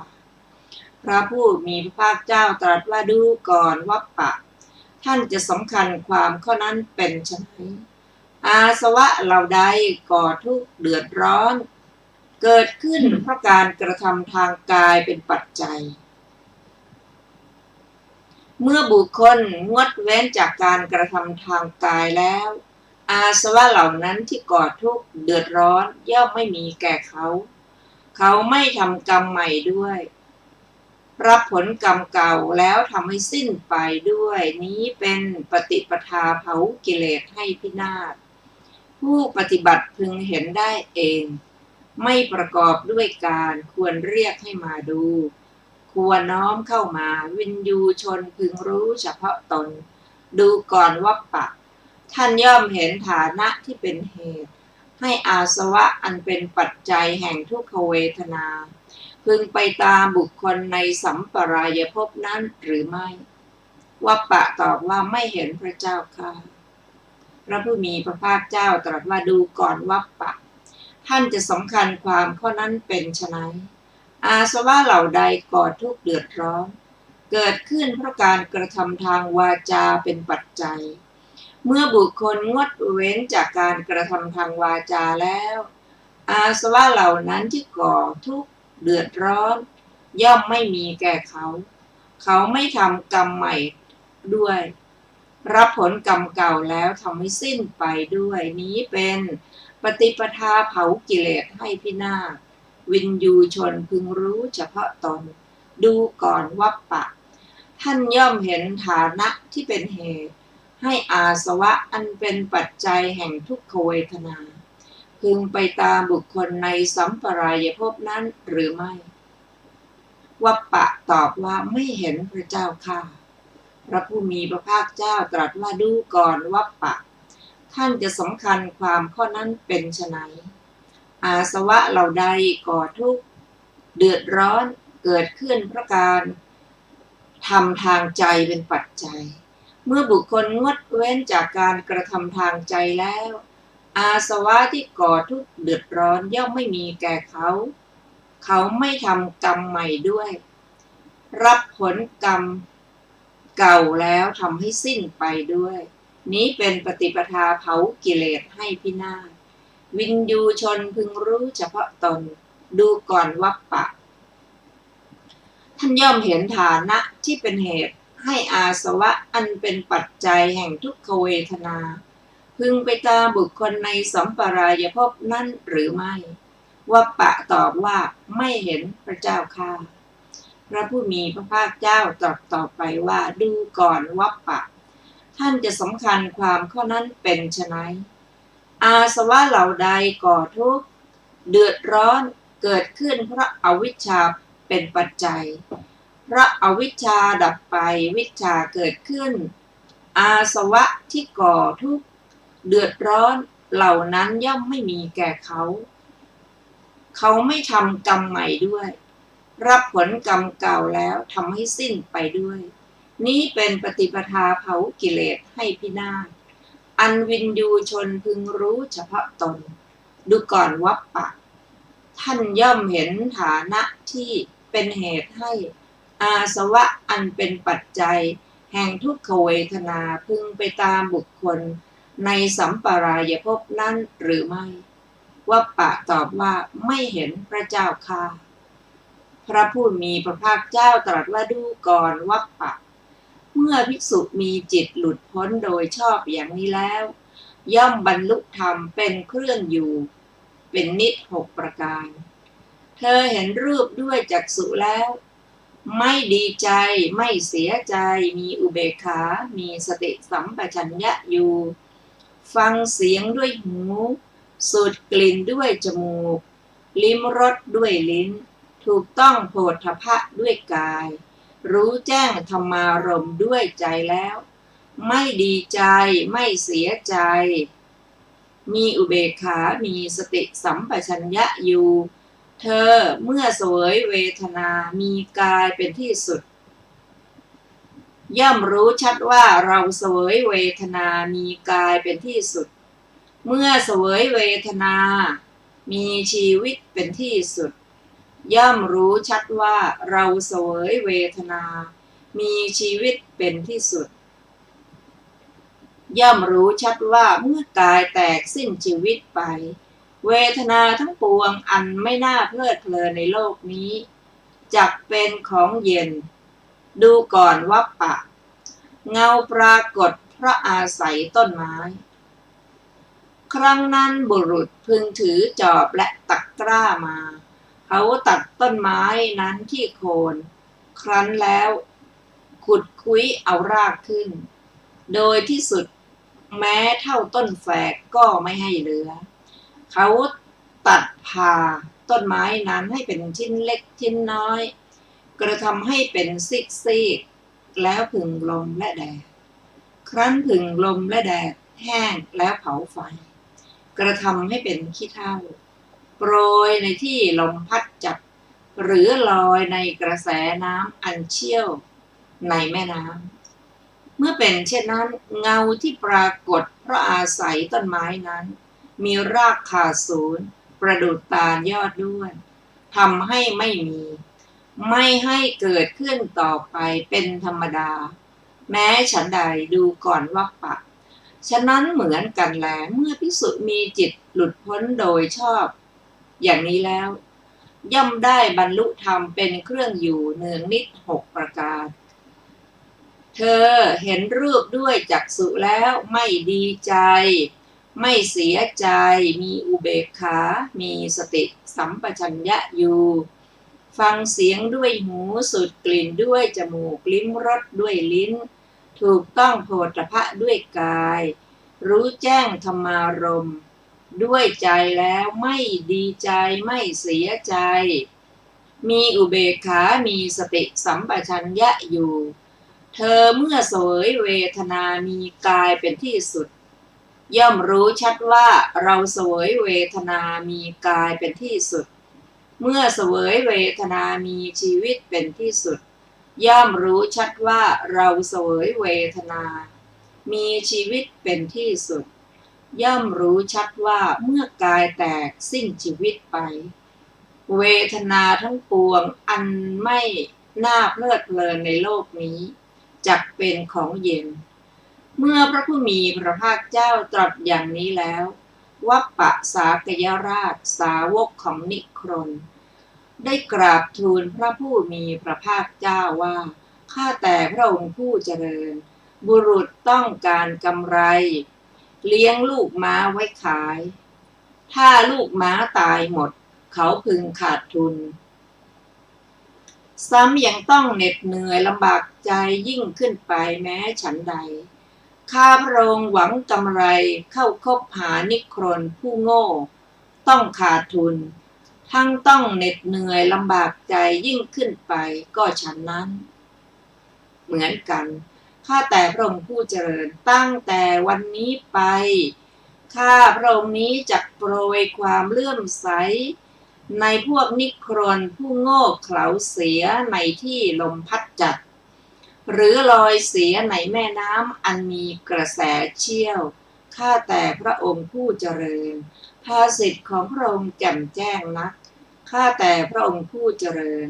พระผู้มีพระภาคเจ้าตรัสว่าดูก่อนวัปปะท่านจะสำคัญความข้อนั้นเป็นไฉนอาสวะเหล่าใดก่อทุกข์เดือดร้อนเกิดขึ้นเพราะการกระทำทางกายเป็นปัจจัยเมื่อบุคคลงดเว้นจากการกระทำทางกายแล้วอาสวะเหล่านั้นที่ก่อทุกข์เดือดร้อนย่อมไม่มีแก่เขาเขาไม่ทำกรรมใหม่ด้วยรับผลกรรมเก่าแล้วทำให้สิ้นไปด้วยนี้เป็นปฏิปทาเผากิเลสให้พินาศผู้ปฏิบัติพึงเห็นได้เองไม่ประกอบด้วยการควรเรียกให้มาดูควรน้อมเข้ามาวินยูชนพึงรู้เฉพาะตนดูก่อนวัปปะท่านย่อมเห็นฐานะที่เป็นเหตุให้อาสวะอันเป็นปัจจัยแห่งทุกขเวทนาพึงไปตามบุคคลในสัมปรายภพนั้นหรือไม่วัปปะตอบว่าไม่เห็นพระเจ้าค่ะพระผู้มีพระภาคเจ้าตรัสว่าดูก่อนวัปปะท่านจะสำคัญความข้อนั้นเป็นไฉนอาสวะเหล่าใดก่อทุกข์เดือดร้อนเกิดขึ้นเพราะการกระทำทางวาจาเป็นปัจจัยเมื่อบุคคลงดเว้นจากการกระทำทางวาจาแล้วอาสวะเหล่านั้นที่ก่อทุกข์เดือดร้อนย่อมไม่มีแก่เขาเขาไม่ทำกรรมใหม่ด้วยรับผลกรรมเก่าแล้วทำให้สิ้นไปด้วยนี้เป็นปฏิปทาเผากิเลสให้พินาศวินยูชนพึงรู้เฉพาะตนดูก่อนวัปปะท่านย่อมเห็นฐานะที่เป็นเหตุให้อาสวะอันเป็นปัจจัยแห่งทุกขเวทนาพึงไปตามบุคคลในสัมปรายภพนั้นหรือไม่วัปปะตอบว่าไม่เห็นพระเจ้าค่ะพระผู้มีพระภาคเจ้าตรัสว่าดูก่อนวัปปะท่านจะสำคัญความข้อนั้นเป็นไฉนอาสวะเหล่าใดก่อทุกข์เดือดร้อนเกิดขึ้นเพราะการทำทางใจเป็นปัจจัยเมื่อบุคคลงดเว้นจากการกระทำทางใจแล้วอาสวะที่ก่อทุกข์เดือดร้อนย่อมไม่มีแก่เขาเขาไม่ทำกรรมใหม่ด้วยรับผลกรรมเก่าแล้วทำให้สิ้นไปด้วยนี้เป็นปฏิปทาเผากิเลสให้พินาศวินยูชนพึงรู้เฉพาะตนดูก่อนวัปปะท่านย่อมเห็นฐานะที่เป็นเหตุให้อาสวะอันเป็นปัจจัยแห่งทุกขเวทนาพึงไปตามบุคคลในสัมปรายภพนั้นหรือไม่วัปปะตอบว่าไม่เห็นพระเจ้าค่ะพระผู้มีพระภาคเจ้าตรัสต่อไปว่าดูก่อนวัปปะท่านจะสำคัญความข้อนั้นเป็นไฉนอาสวะเหล่าใดก่อทุกข์เดือดร้อนเกิดขึ้นเพราะอวิชชาเป็นปัจจัยเพราะอวิชชาดับไปวิชชาเกิดขึ้นอาสวะที่ก่อทุกข์เดือดร้อนเหล่านั้นย่อมไม่มีแก่เขาเขาไม่ทำกรรมใหม่ด้วยรับผลกรรมเก่าแล้วทำให้สิ้นไปด้วยนี้เป็นปฏิปทาเผากิเลสให้พินาศอันวินยูชนพึงรู้เฉพาะตนดูก่อนวัปปะท่านย่อมเห็นฐานะที่เป็นเหตุให้อาสวะอันเป็นปัจจัยแห่งทุกขเวทนาพึงไปตามบุคคลในสัมปรายภพนั้นหรือไม่วัปปะตอบว่าไม่เห็นพระเจ้าค่ะ พระผู้มีพระภาคเจ้าตรัสว่าดูก่อนวัปปะเมื่อภิกษุมีจิตหลุดพ้นโดยชอบอย่างนี้แล้วย่อมบรรลุธรรมเป็นเครื่องอยู่เป็นนิจ6ประการเธอเห็นรูปด้วยจักษุแล้วไม่ดีใจไม่เสียใจมีอุเบกขามีสติสัมปชัญญะอยู่ฟังเสียงด้วยหูสูดกลิ่นด้วยจมูกลิ้มรสด้วยลิ้นถูกต้องโผฏฐัพพะด้วยกายรู้แจ้งธรรมารมณ์ด้วยใจแล้วไม่ดีใจไม่เสียใจมีอุเบกขามีสติสัมปชัญญะอยู่เธอเมื่อเสวยเวทนามีกายเป็นที่สุดย่อมรู้ชัดว่าเราเสวยเวทนามีกายเป็นที่สุดเมื่อเสวยเวทนามีชีวิตเป็นที่สุดย่อมรู้ชัดว่าเราเสวยเวทนามีชีวิตเป็นที่สุดย่อมรู้ชัดว่าเมื่อกายแตกสิ้นชีวิตไปเวทนาทั้งปวงอันไม่น่าเพลิดเพลินในโลกนี้จักเป็นของเย็นดูก่อนวัปปะเงาปรากฏเพราะอาศัยต้นไม้ครั้งนั้นบุรุษพึงถือจอบและตะกร้ามาเขาตัดต้นไม้นั้นที่โคนครั้นแล้วขุดคุ้ยเอารากขึ้นโดยที่สุดแม้เท่าต้นแฝกก็ไม่ให้เหลือเขาตัดผ่าต้นไม้นั้นให้เป็นชิ้นเล็กชิ้นน้อยกระทำให้เป็นซีกๆแล้วผึ่งลมและแดดครั้นผึ่งลมและแดดแห้งแล้วเผาไฟกระทำให้เป็นขี้เถ้าโปรยในที่ลมพัดจับหรือลอยในกระแสน้ำอันเชี่ยวในแม่น้ำเมื่อเป็นเช่นนั้นเงาที่ปรากฏเพราะอาศัยต้นไม้นั้นมีรากขาดศูนย์ประดุจตาลยอดด้วนทำให้ไม่มีไม่ให้เกิดขึ้นต่อไปเป็นธรรมดาแม้ฉันใดดูก่อนวัปปะฉะนั้นเหมือนกันแลเมื่อภิกษุมีจิตหลุดพ้นโดยชอบอย่างนี้แล้วย่อมได้บรรลุธรรมเป็นเครื่องอยู่เนืองนิจ6ประการเธอเห็นรูปด้วยจักษุแล้วไม่ดีใจไม่เสียใจมีอุเบกขามีสติสัมปชัญญะอยู่ฟังเสียงด้วยหูสูดกลิ่นด้วยจมูกลิ้มรสด้วยลิ้นถูกต้องโผฏฐัพพะด้วยกายรู้แจ้งธรรมารมณ์ด้วยใจแล้วไม่ดีใจไม่เสียใจมีอุเบกขามีสติสัมปชัญญะอยู่เธอเมื่อเสวยเวทนามีกายเป็นที่สุดย่อมรู้ชัดว่าเราเสวยเวทนามีกายเป็นที่สุดเมื่อเสวยเวทนามีชีวิตเป็นที่สุดย่อมรู้ชัดว่าเราเสวยเวทนามีชีวิตเป็นที่สุดย่อมรู้ชัดว่าเมื่อกายแตกสิ้นชีวิตไปเวทนาทั้งปวงอันไม่น่าเพลิดเพลินในโลกนี้จักเป็นของเย็นเมื่อพระผู้มีพระภาคเจ้าตรัสอย่างนี้แล้ววัปปะสากยราชสาวกของนิครนได้กราบทูลพระผู้มีพระภาคเจ้าว่าข้าแต่พระองค์ผู้เจริญบุรุษต้องการกำไรเลี้ยงลูกม้าไว้ขายถ้าลูกม้าตายหมดเขาพึงขาดทุนซ้ำยังต้องเหน็ดเหนื่อยลำบากใจยิ่งขึ้นไปแม้ฉันใดข้าพระองค์หวังกำไรเข้าคบหานิครนผู้โง่ต้องขาดทุนทั้งต้องเหน็ดเหนื่อยลำบากใจยิ่งขึ้นไปก็ฉันนั้นเหมือนกันข้าแต่พระองค์ผู้เจริญตั้งแต่วันนี้ไปข้าพระองค์นี้จักโปรยความเลื่อมใสในพวกนิครนผู้โง่เขลาเสียในที่ลมพัดจัดหรือลอยเสียในแม่น้ำอันมีกระแสเชี่ยวข้าแต่พระองค์ผู้เจริญภาสิทธิ์ของพระองค์แจ่มแจ้งนักข้าแต่พระองค์ผู้เจริญ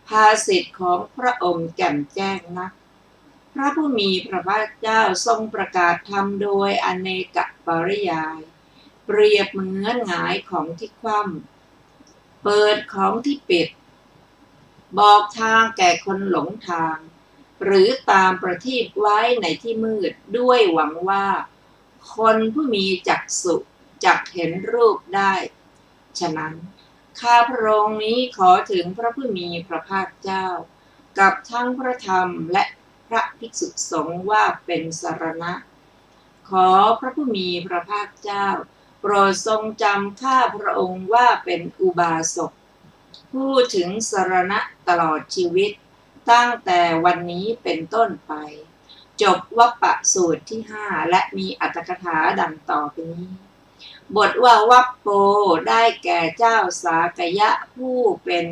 ภาสิทธิ์ของพระองค์แจ่มแจ้งนักพระผู้มีพระภาคเจ้าทรงประกาศธรรมโดยอเนกปริยายเปรียบเหมือนหงายของที่คว่ำเปิดของที่ปิด บอกทางแก่คนหลงทางหรือตามประทีปไว้ในที่มืดด้วยหวังว่าคนผู้มีจักษุจักเห็นรูปได้ฉะนั้นข้าพระองค์นี้ขอถึงพระผู้มีพระภาคเจ้ากับทั้งพระธรรมและพระภิกษุสงฆ์ว่าเป็นสรณะขอพระผู้มีพระภาคเจ้าโปรดทรงจำข้าพระองค์ว่าเป็นอุบาสกผู้ถึงสรณะตลอดชีวิตตั้งแต่วันนี้เป็นต้นไปจบวัปปสูตรที่5และมีอรรถกถาดังต่อไปนี้บทว่าวัปโปได้แก่เจ้าสากยะผู้เป็น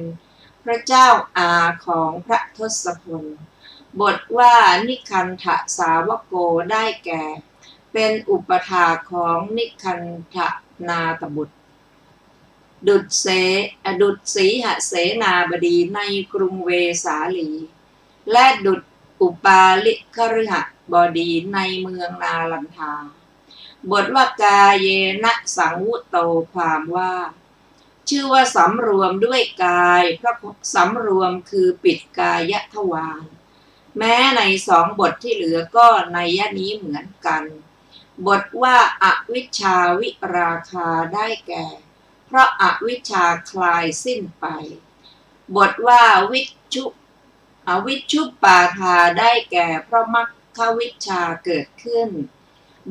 พระเจ้าอาของพระทศพลบทว่านิคันธสาวโกได้แก่เป็นอุปถาของนิคันธนาถบุตรดุจสีหเสนาบดีในกรุงเวสาลีและดุจอุปาลิคฤหบดีในเมืองนาลันทาบทว่ากาเยนะสังวุโตความว่าชื่อว่าสำรวมด้วยกายเพราะสำรวมคือปิดกายทวารแม้ใน2 บทที่เหลือก็นัยนี้เหมือนกันบทว่าอวิชชาวิราคาได้แก่เพราะอวิชชาคลายสิ้นไปบทว่าวิชุปาทาได้แก่เพราะมรรควิชชาเกิดขึ้น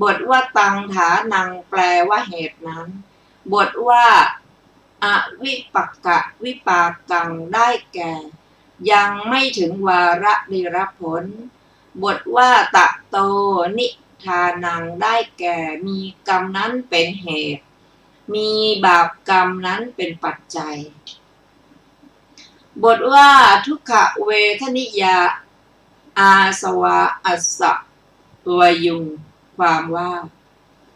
บทว่าตังฐานังแปลว่าเหตุนั้นบทว่าอวิปักกะวิปากังได้แก่ยังไม่ถึงวาระได้รับผลบทว่าตะโตนิทานังได้แก่มีกรรมนั้นเป็นเหตุมีบาปกรรมนั้นเป็นปัจจัยบทว่าทุกขเวทนิยาอาสวะอัสสะวยุงความว่า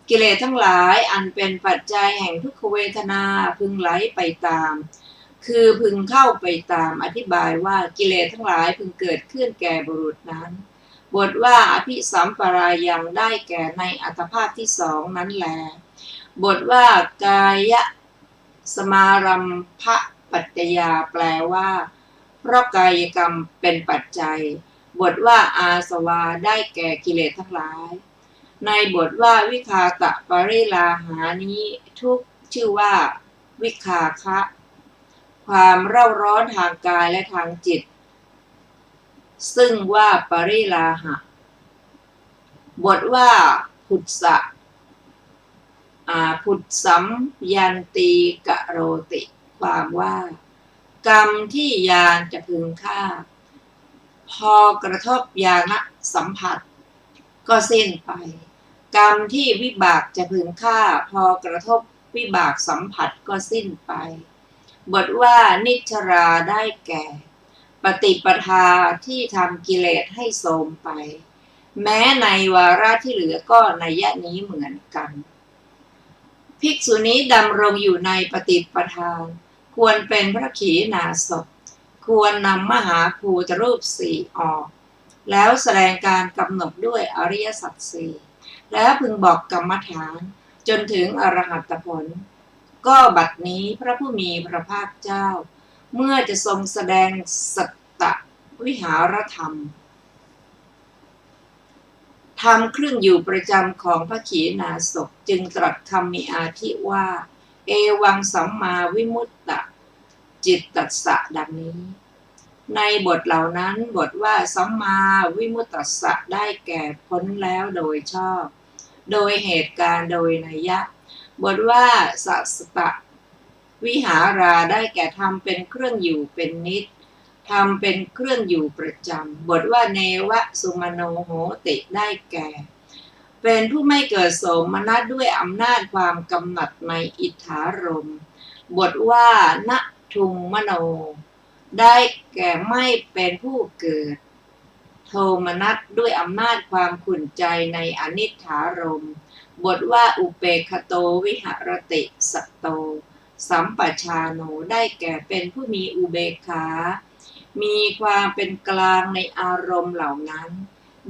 กิเลสทั้งหลายอันเป็นปัจจัยแห่งทุกขเวทนาพึงไหลไปตามคือพึงเข้าไปตามอธิบายว่ากิเลสทั้งหลายพึงเกิดขึ้นแก่บุรุษนั้นบทว่าอภิสัมปรายังได้แก่ในอัตภาพที่2นั้นแลบทว่ากายสมารัมภปัจจยาแปลว่าเพราะกายกรรมเป็นปัจจัยบทว่าอาสวะได้แก่กิเลสทั้งหลายในบทว่าวิคาตะปริลาหานี้ทุกชื่อว่าวิคาคะความเร่าร้อนทางกายและทางจิตซึ่งว่าปริลาหะบทว่าพุทสัมยันตีกะโรติความว่ากรรมที่ยานจะพึงฆ่าพอกระทบญาณสัมผัสก็สิ้นไปกรรมที่วิบากจะพึงฆ่าพอกระทบวิบากสัมผัสก็สิ้นไปบทว่านิชราได้แก่ปฏิปทาที่ทำกิเลสให้โทรมไปแม้ในวาระที่เหลือก็นัยนี้เหมือนกันภิกษุนี้ดำรงอยู่ในปฏิปทาควรเป็นพระขีณาสพควรนำมหาภูตรูป4ออกแล้วแสดงการกำหนดด้วยอริยสัจ4แล้วพึงบอกกรรมฐานจนถึงอรหัตผลก็บัดนี้พระผู้มีพระภาคเจ้าเมื่อจะทรงแสดงสัตตวิหารธรรมทำเครื่องอยู่ประจำของพระขีณาสพจึงตรัสคำมีอาทิว่าเอวังสัมมาวิมุตตจิตตัสสะดังนี้ในบทเหล่านั้นบทว่าสัมมาวิมุตตัสสะได้แก่พ้นแล้วโดยชอบโดยเหตุการณ์โดยนัยยะบทว่าสัสตะวิหาราได้แก่ทำเป็นเครื่องอยู่เป็นนิจทำเป็นเครื่องอยู่ประจำบทว่าเนวะสุมโนโหติได้แก่เป็นผู้ไม่เกิดโสมนัสด้วยอำนาจความกำหนัดในอิทธารมณ์บทว่าณทุงมโนได้แก่ไม่เป็นผู้เกิดโทมนัสด้วยอำนาจความขุ่นใจในอนิจฐารมณ์บทว่าอุเปคโตวิหรติสัตโตสัมปชาโนได้แก่เป็นผู้มีอุเบกขามีความเป็นกลางในอารมณ์เหล่านั้น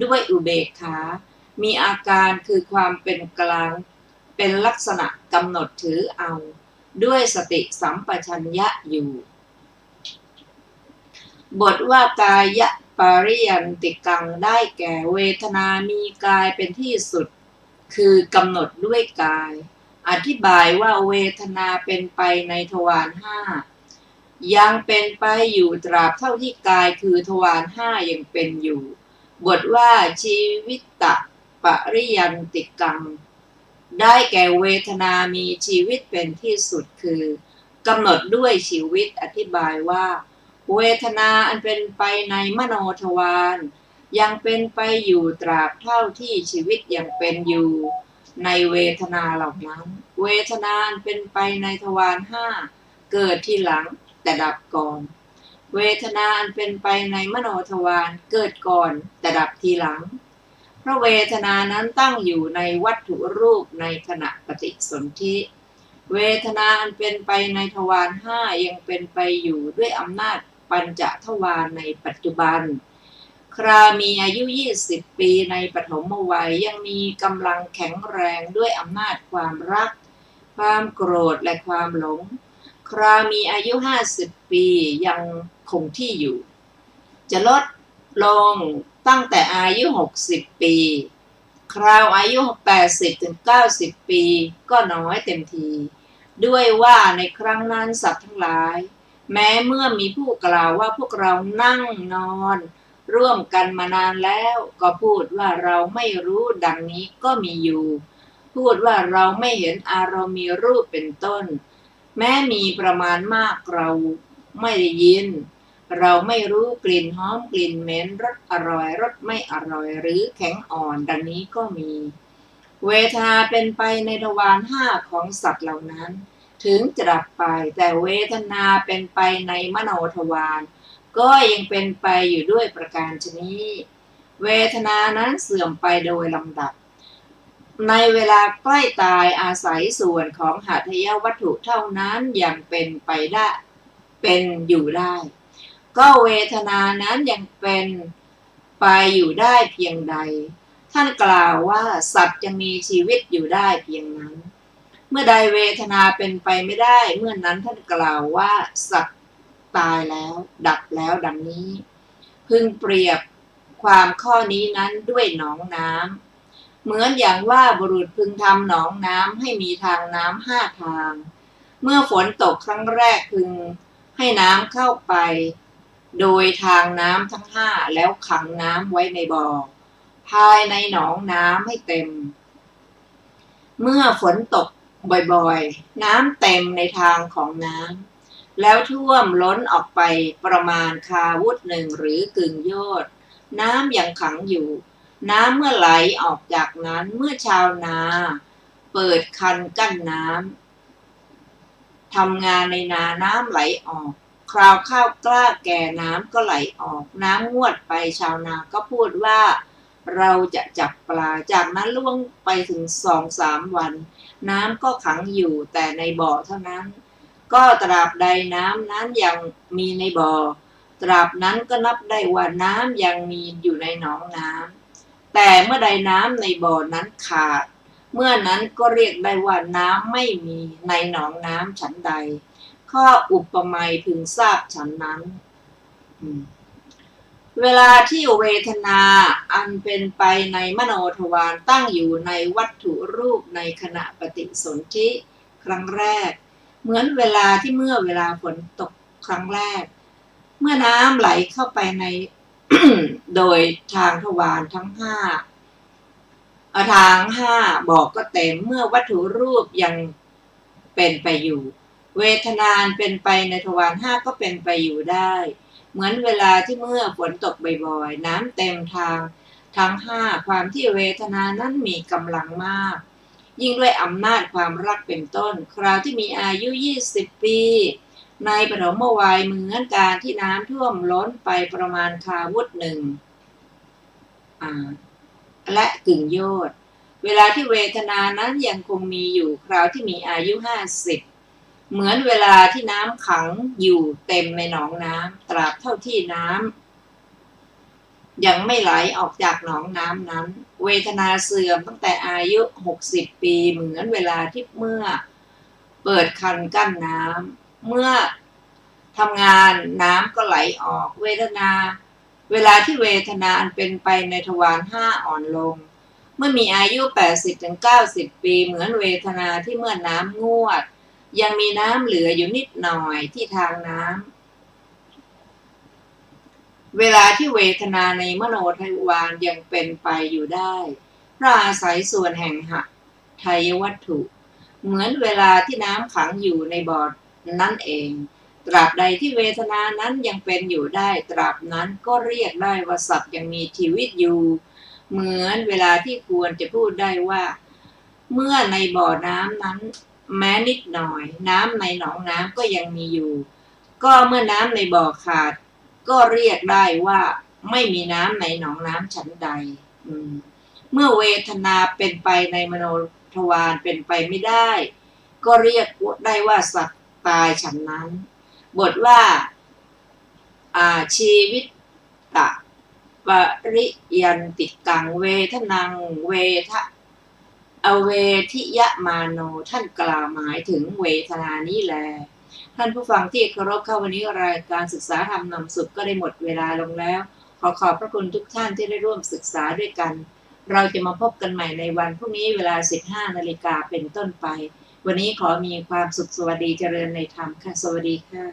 ด้วยอุเบกขามีอาการคือความเป็นกลางเป็นลักษณะกำหนดถือเอาด้วยสติสัมปชัญญะอยู่ บทว่ากายะปริยันติกังได้แก่เวทนามีกายเป็นที่สุดคือกำหนดด้วยกายอธิบายว่าเวทนาเป็นไปในทวารห้ายังเป็นไปอยู่ตราบเท่าที่กายคือทวารห้ายังเป็นอยู่บทว่าชีวิตตะปริยันติกังได้แก่เวทนามีชีวิตเป็นที่สุดคือกำหนดด้วยชีวิตอธิบายว่าเวทนาอันเป็นไปในมโนทวารยังเป็นไปอยู่ตราบเท่าที่ชีวิตยังเป็นอยู่ในเวทนาเหล่านั้นเวทนาอันเป็นไปในทวารห้าเกิดทีหลังแต่ดับก่อนเวทนาอันเป็นไปในมโนทวารเกิดก่อนแต่ดับทีหลังเพราะเวทนานั้นตั้งอยู่ในวัตถุรูปในขณะปฏิสนธิเวทนาอันเป็นไปในทวารห้ายังเป็นไปอยู่ด้วยอำนาจปัญจทวารในปัจจุบันครามีอายุ20 ปีในปฐมวัยยังมีกำลังแข็งแรงด้วยอำนาจความรักความโกรธและความหลงครามีอายุ50 ปียังคงที่อยู่จะลดลงตั้งแต่อายุ60 ปีคราวอายุ80-90 ปีก็น้อยเต็มทีด้วยว่าในครั้งนั้นสัตว์ทั้งหลายแม้เมื่อมีผู้กล่าวว่าพวกเรานั่งนอนร่วมกันมานานแล้วก็พูดว่าเราไม่รู้ดังนี้ก็มีอยู่พูดว่าเราไม่เห็นอารมณ์มีรูปเป็นต้นแม้มีประมาณมากเราไม่ได้ยินเราไม่รู้กลิ่นหอมกลิ่นเหม็นรสอร่อยรสไม่อร่อยหรือแข็งอ่อนดังนี้ก็มีเวทนาเป็นไปในทวารห้าของสัตว์เหล่านั้นถึงจะดับไปแต่เวทนาเป็นไปในมโนทวารก็ยังเป็นไปอยู่ด้วยประการชนิดเวทนานั้นเสื่อมไปโดยลำดับในเวลาใกล้ตายอาศัยส่วนของหาทยวัตถุเท่านั้นยังเป็นไปได้เป็นอยู่ได้ก็เวทนานั้นยังเป็นไปอยู่ได้เพียงใดท่านกล่าวว่าสัตว์จะมีชีวิตอยู่ได้เพียงนั้นเมื่อใดเวทนาเป็นไปไม่ได้เมื่อนั้นท่านกล่าวว่าสัตว์ตายแล้วดับแล้วดังนี้พึงเปรียบความข้อนี้นั้นด้วยหนองน้ำเหมือนอย่างว่าบุรุษพึงทำหนองน้ำให้มีทางน้ำ5 ทางเมื่อฝนตกครั้งแรกพึงให้น้ำเข้าไปโดยทางน้ำทั้ง5แล้วขังน้ำไว้ในบ่อภายในหนองน้ำให้เต็มเมื่อฝนตกบ่อยๆน้ำเต็มในทางของน้ำแล้วท่วมล้นออกไปประมาณคาวุธหนึ่งหรือกึ่งโยชน์น้ำยังขังอยู่น้ำเมื่อไหลออกจากนั้นเมื่อชาวนาเปิดคันกั้นน้ำทำงานในนาน้ำไหลออกคราวข้าวกล้าแก่น้ำก็ไหลออกน้ำงวดไปชาวนาก็พูดว่าเราจะจับปลาจากนั้นล่วงไปถึง2-3 วันน้ำก็ขังอยู่แต่ในบ่อเท่านั้นก็ตราบใดน้ำนั้นยังมีในบ่อตราบนั้นก็นับได้ว่าน้ำยังมีอยู่ในหนองน้ำแต่เมื่อใดน้ำในบ่อนั้นขาดเมื่อนั้นก็เรียกได้ว่าน้ำไม่มีในหนองน้ำฉันใดข้ออุปมาพึงทราบฉันนั้นเวลาที่เวทนาอันเป็นไปในมโนทวารตั้งอยู่ในวัตถุรูปในขณะปฏิสนธิครั้งแรกเหมือนเวลาที่เมื่อเวลาฝนตกครั้งแรกเมื่อน้ำไหลเข้าไปใน โดยทางทวารทั้งทาง5บอกก็เต็มเมื่อวัตถุรูปยังเป็นไปอยู่เวทนาเป็นไปในทวาร5ก็เป็นไปอยู่ได้เหมือนเวลาที่เมื่อฝนตกบ่อยๆน้ำเต็มทางทั้ง5ความที่เวทนานั้นมีกำลังมากยิ่งด้วยอำนาจความรักเป็นต้นคราวที่มีอายุ20 ปีในปฐมวัยเหมือนการที่น้ำท่วมล้นไปประมาณคาวุธหนึ่งและกึ่งโยชน์เวลาที่เวทนานั้นยังคงมีอยู่คราวที่มีอายุ50เหมือนเวลาที่น้ำขังอยู่เต็มในหนองน้ำตราบเท่าที่น้ำยังไม่ไหลออกจากหนองน้ำนั้นเวทนาเสื่อมตั้งแต่อายุ60 ปีเหมือนเวลาที่เมื่อเปิดคันกั้นน้ำเมื่อ ทำงานน้ำก็ไหลออกเวลาที่เวทนาอันเป็นไปในทวาร5อ่อนลงเมื่อมีอายุ 80-90 ปีเหมือนเวทนาที่เมื่อน้ำงวดยังมีน้ำเหลืออยู่นิดหน่อยที่ทางน้ำเวลาที่เวทนาในมโนทวารยังเป็นไปอยู่ได้เพราะอาศัยส่วนแห่งหทัยวัตถุเหมือนเวลาที่น้ำขังอยู่ในบ่อนั่นเองตราบใดที่เวทนานั้นยังเป็นอยู่ได้ตราบนั้นก็เรียกได้ว่าสัตว์ยังมีชีวิตอยู่เหมือนเวลาที่ควรจะพูดได้ว่าเมื่อในบ่อน้ำนั้นแม้นิดหน่อยน้ำในหนองน้ำก็ยังมีอยู่ก็เมื่อน้ำในบ่อขาดก็เรียกได้ว่าไม่มีน้ำในหนองน้ำฉันใดเมื่อเวทนาเป็นไปในมโนทวารเป็นไปไม่ได้ก็เรียกได้ว่าสัตว์ตายฉันนั้นบทว่าชีวิตตะปริยันติกังเวทนังเวทะอเวทิยมาโนท่านกล่าวหมายถึงเวทนานี้แลท่านผู้ฟังที่เคารพเข้าวันนี้รายการศึกษาธรรมนำสุขก็ได้หมดเวลาลงแล้วขอขอบพระคุณทุกท่านที่ได้ร่วมศึกษาด้วยกันเราจะมาพบกันใหม่ในวันพรุ่งนี้เวลา 15 นาฬิกาเป็นต้นไปวันนี้ขอมีความสุขสวัสดีเจริญในธรรมค่ะสวัสดีค่ะ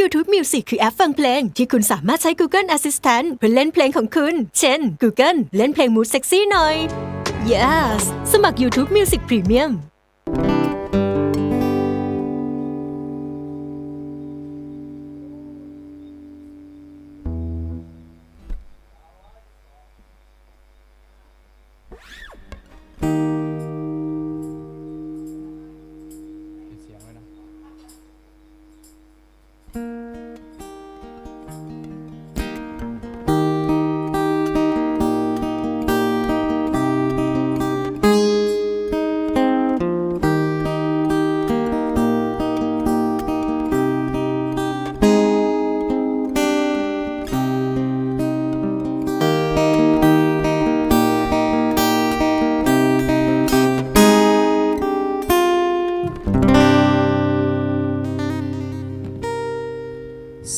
YouTube Music คือแอปฟังเพลงที่คุณสามารถใช้ Google Assistant เพื่อเล่นเพลงของคุณ เช่น Google เล่นเพลง Mood Sexy หน่อย Yes สมัคร YouTube Music Premium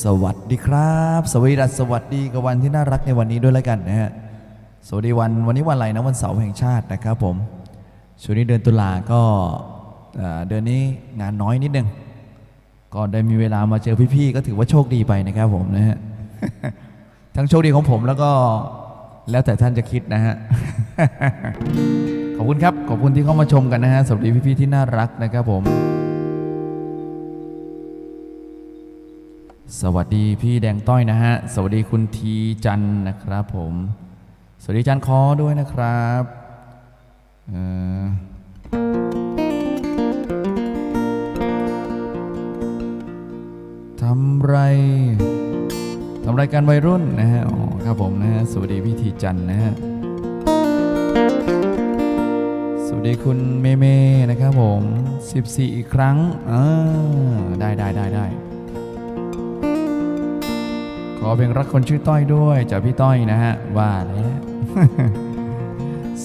สวัสดีครับสวัสดีกับวันที่น่ารักในวันนี้ด้วยแล้วกันนะฮะสวัสดีวันนี้วันอะไรนะวันเสาร์แห่งชาตินะครับผมช่วงนี้เดือนตุลาก็เดือนนี้งานน้อยนิดนึงก็ได้มีเวลามาเจอพี่ๆก็ถือว่าโชคดีไปนะครับผมนะฮะ ทั้งโชคดีของผมแล้วก็แล้วแต่ท่านจะคิดนะฮะ ขอบคุณครับขอบคุณที่เข้ามาชมกันนะฮะสวัสดีพี่ๆที่น่ารักนะครับผมสวัสดีพี่แดงต้อยนะฮะสวัสดีคุณทีจันนะครับผมสวัสดีจันคอด้วยนะครับทำไรกันวัยรุ่นนะฮะอ๋อครับผมนะฮะสวัสดีพี่ทีจันนะฮะสวัสดีคุณเมเมนะครับผม14อีกครั้งได้ขอเพลงรักคนชื่อต้อยด้วยจากพี่ต้อยนะฮะว่าแล้ว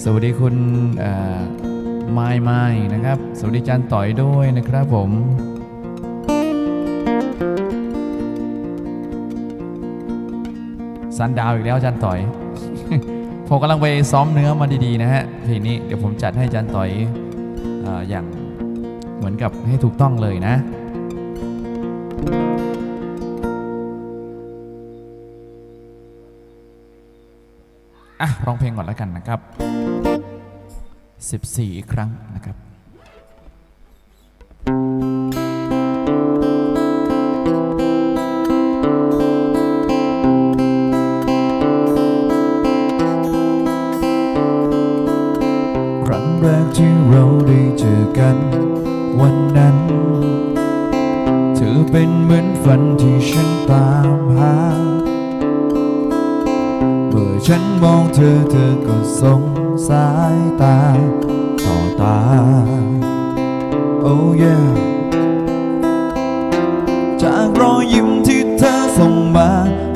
สวัสดีคุณไมค์นะครับสวัสดีจันต่อยด้วยนะครับผมซันดาวอีกแล้วจันต่อย ผมกำลังไปซ้อมเนื้อมาดีๆนะฮะเพลงนี้เดี๋ยวผมจัดให้อาจารย์ต่อยอย่างเหมือนกับให้ถูกต้องเลยนะร้องเพลงก่อนแล้วกันนะครับ14อีกครั้งนะครับครั้งแรกที่เราได้เจอกันวันนั้นเธอเป็นเหมือนฝันที่ฉันตามหาเมื่อฉันมองเธอก็ส่งสายตาต่อตา Oh yeah จากรอยยิ้มที่เธอส่งมา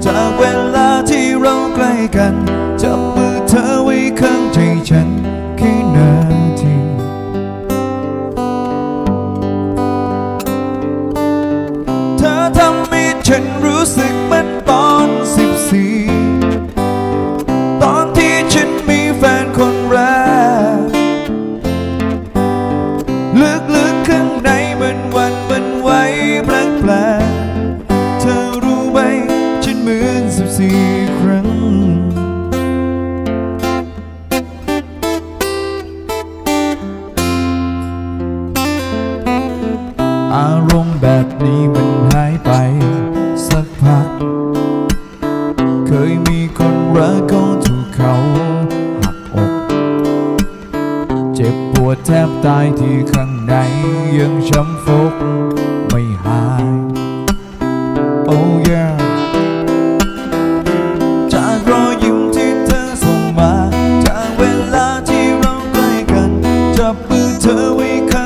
จากเวลาที่เราใกล้กันจับมือเธอไว้ข้างใจฉันแค่นาทีเธอทำให้ฉันรู้สึกเหมือนตอน14ตอนที่ฉันมีแฟนคนแรกลึกๆข้างในมันวันมันไหวแปลกๆเธอรู้ไหมฉันเหมือน14ครั้งอารมณ์แบบนี้มันหายไปสักพักเคยมีคนรักก็ถูกเขาหักอกเจ็บปวดแทบตายที่ข้างในยังช้ำฟกไม่ห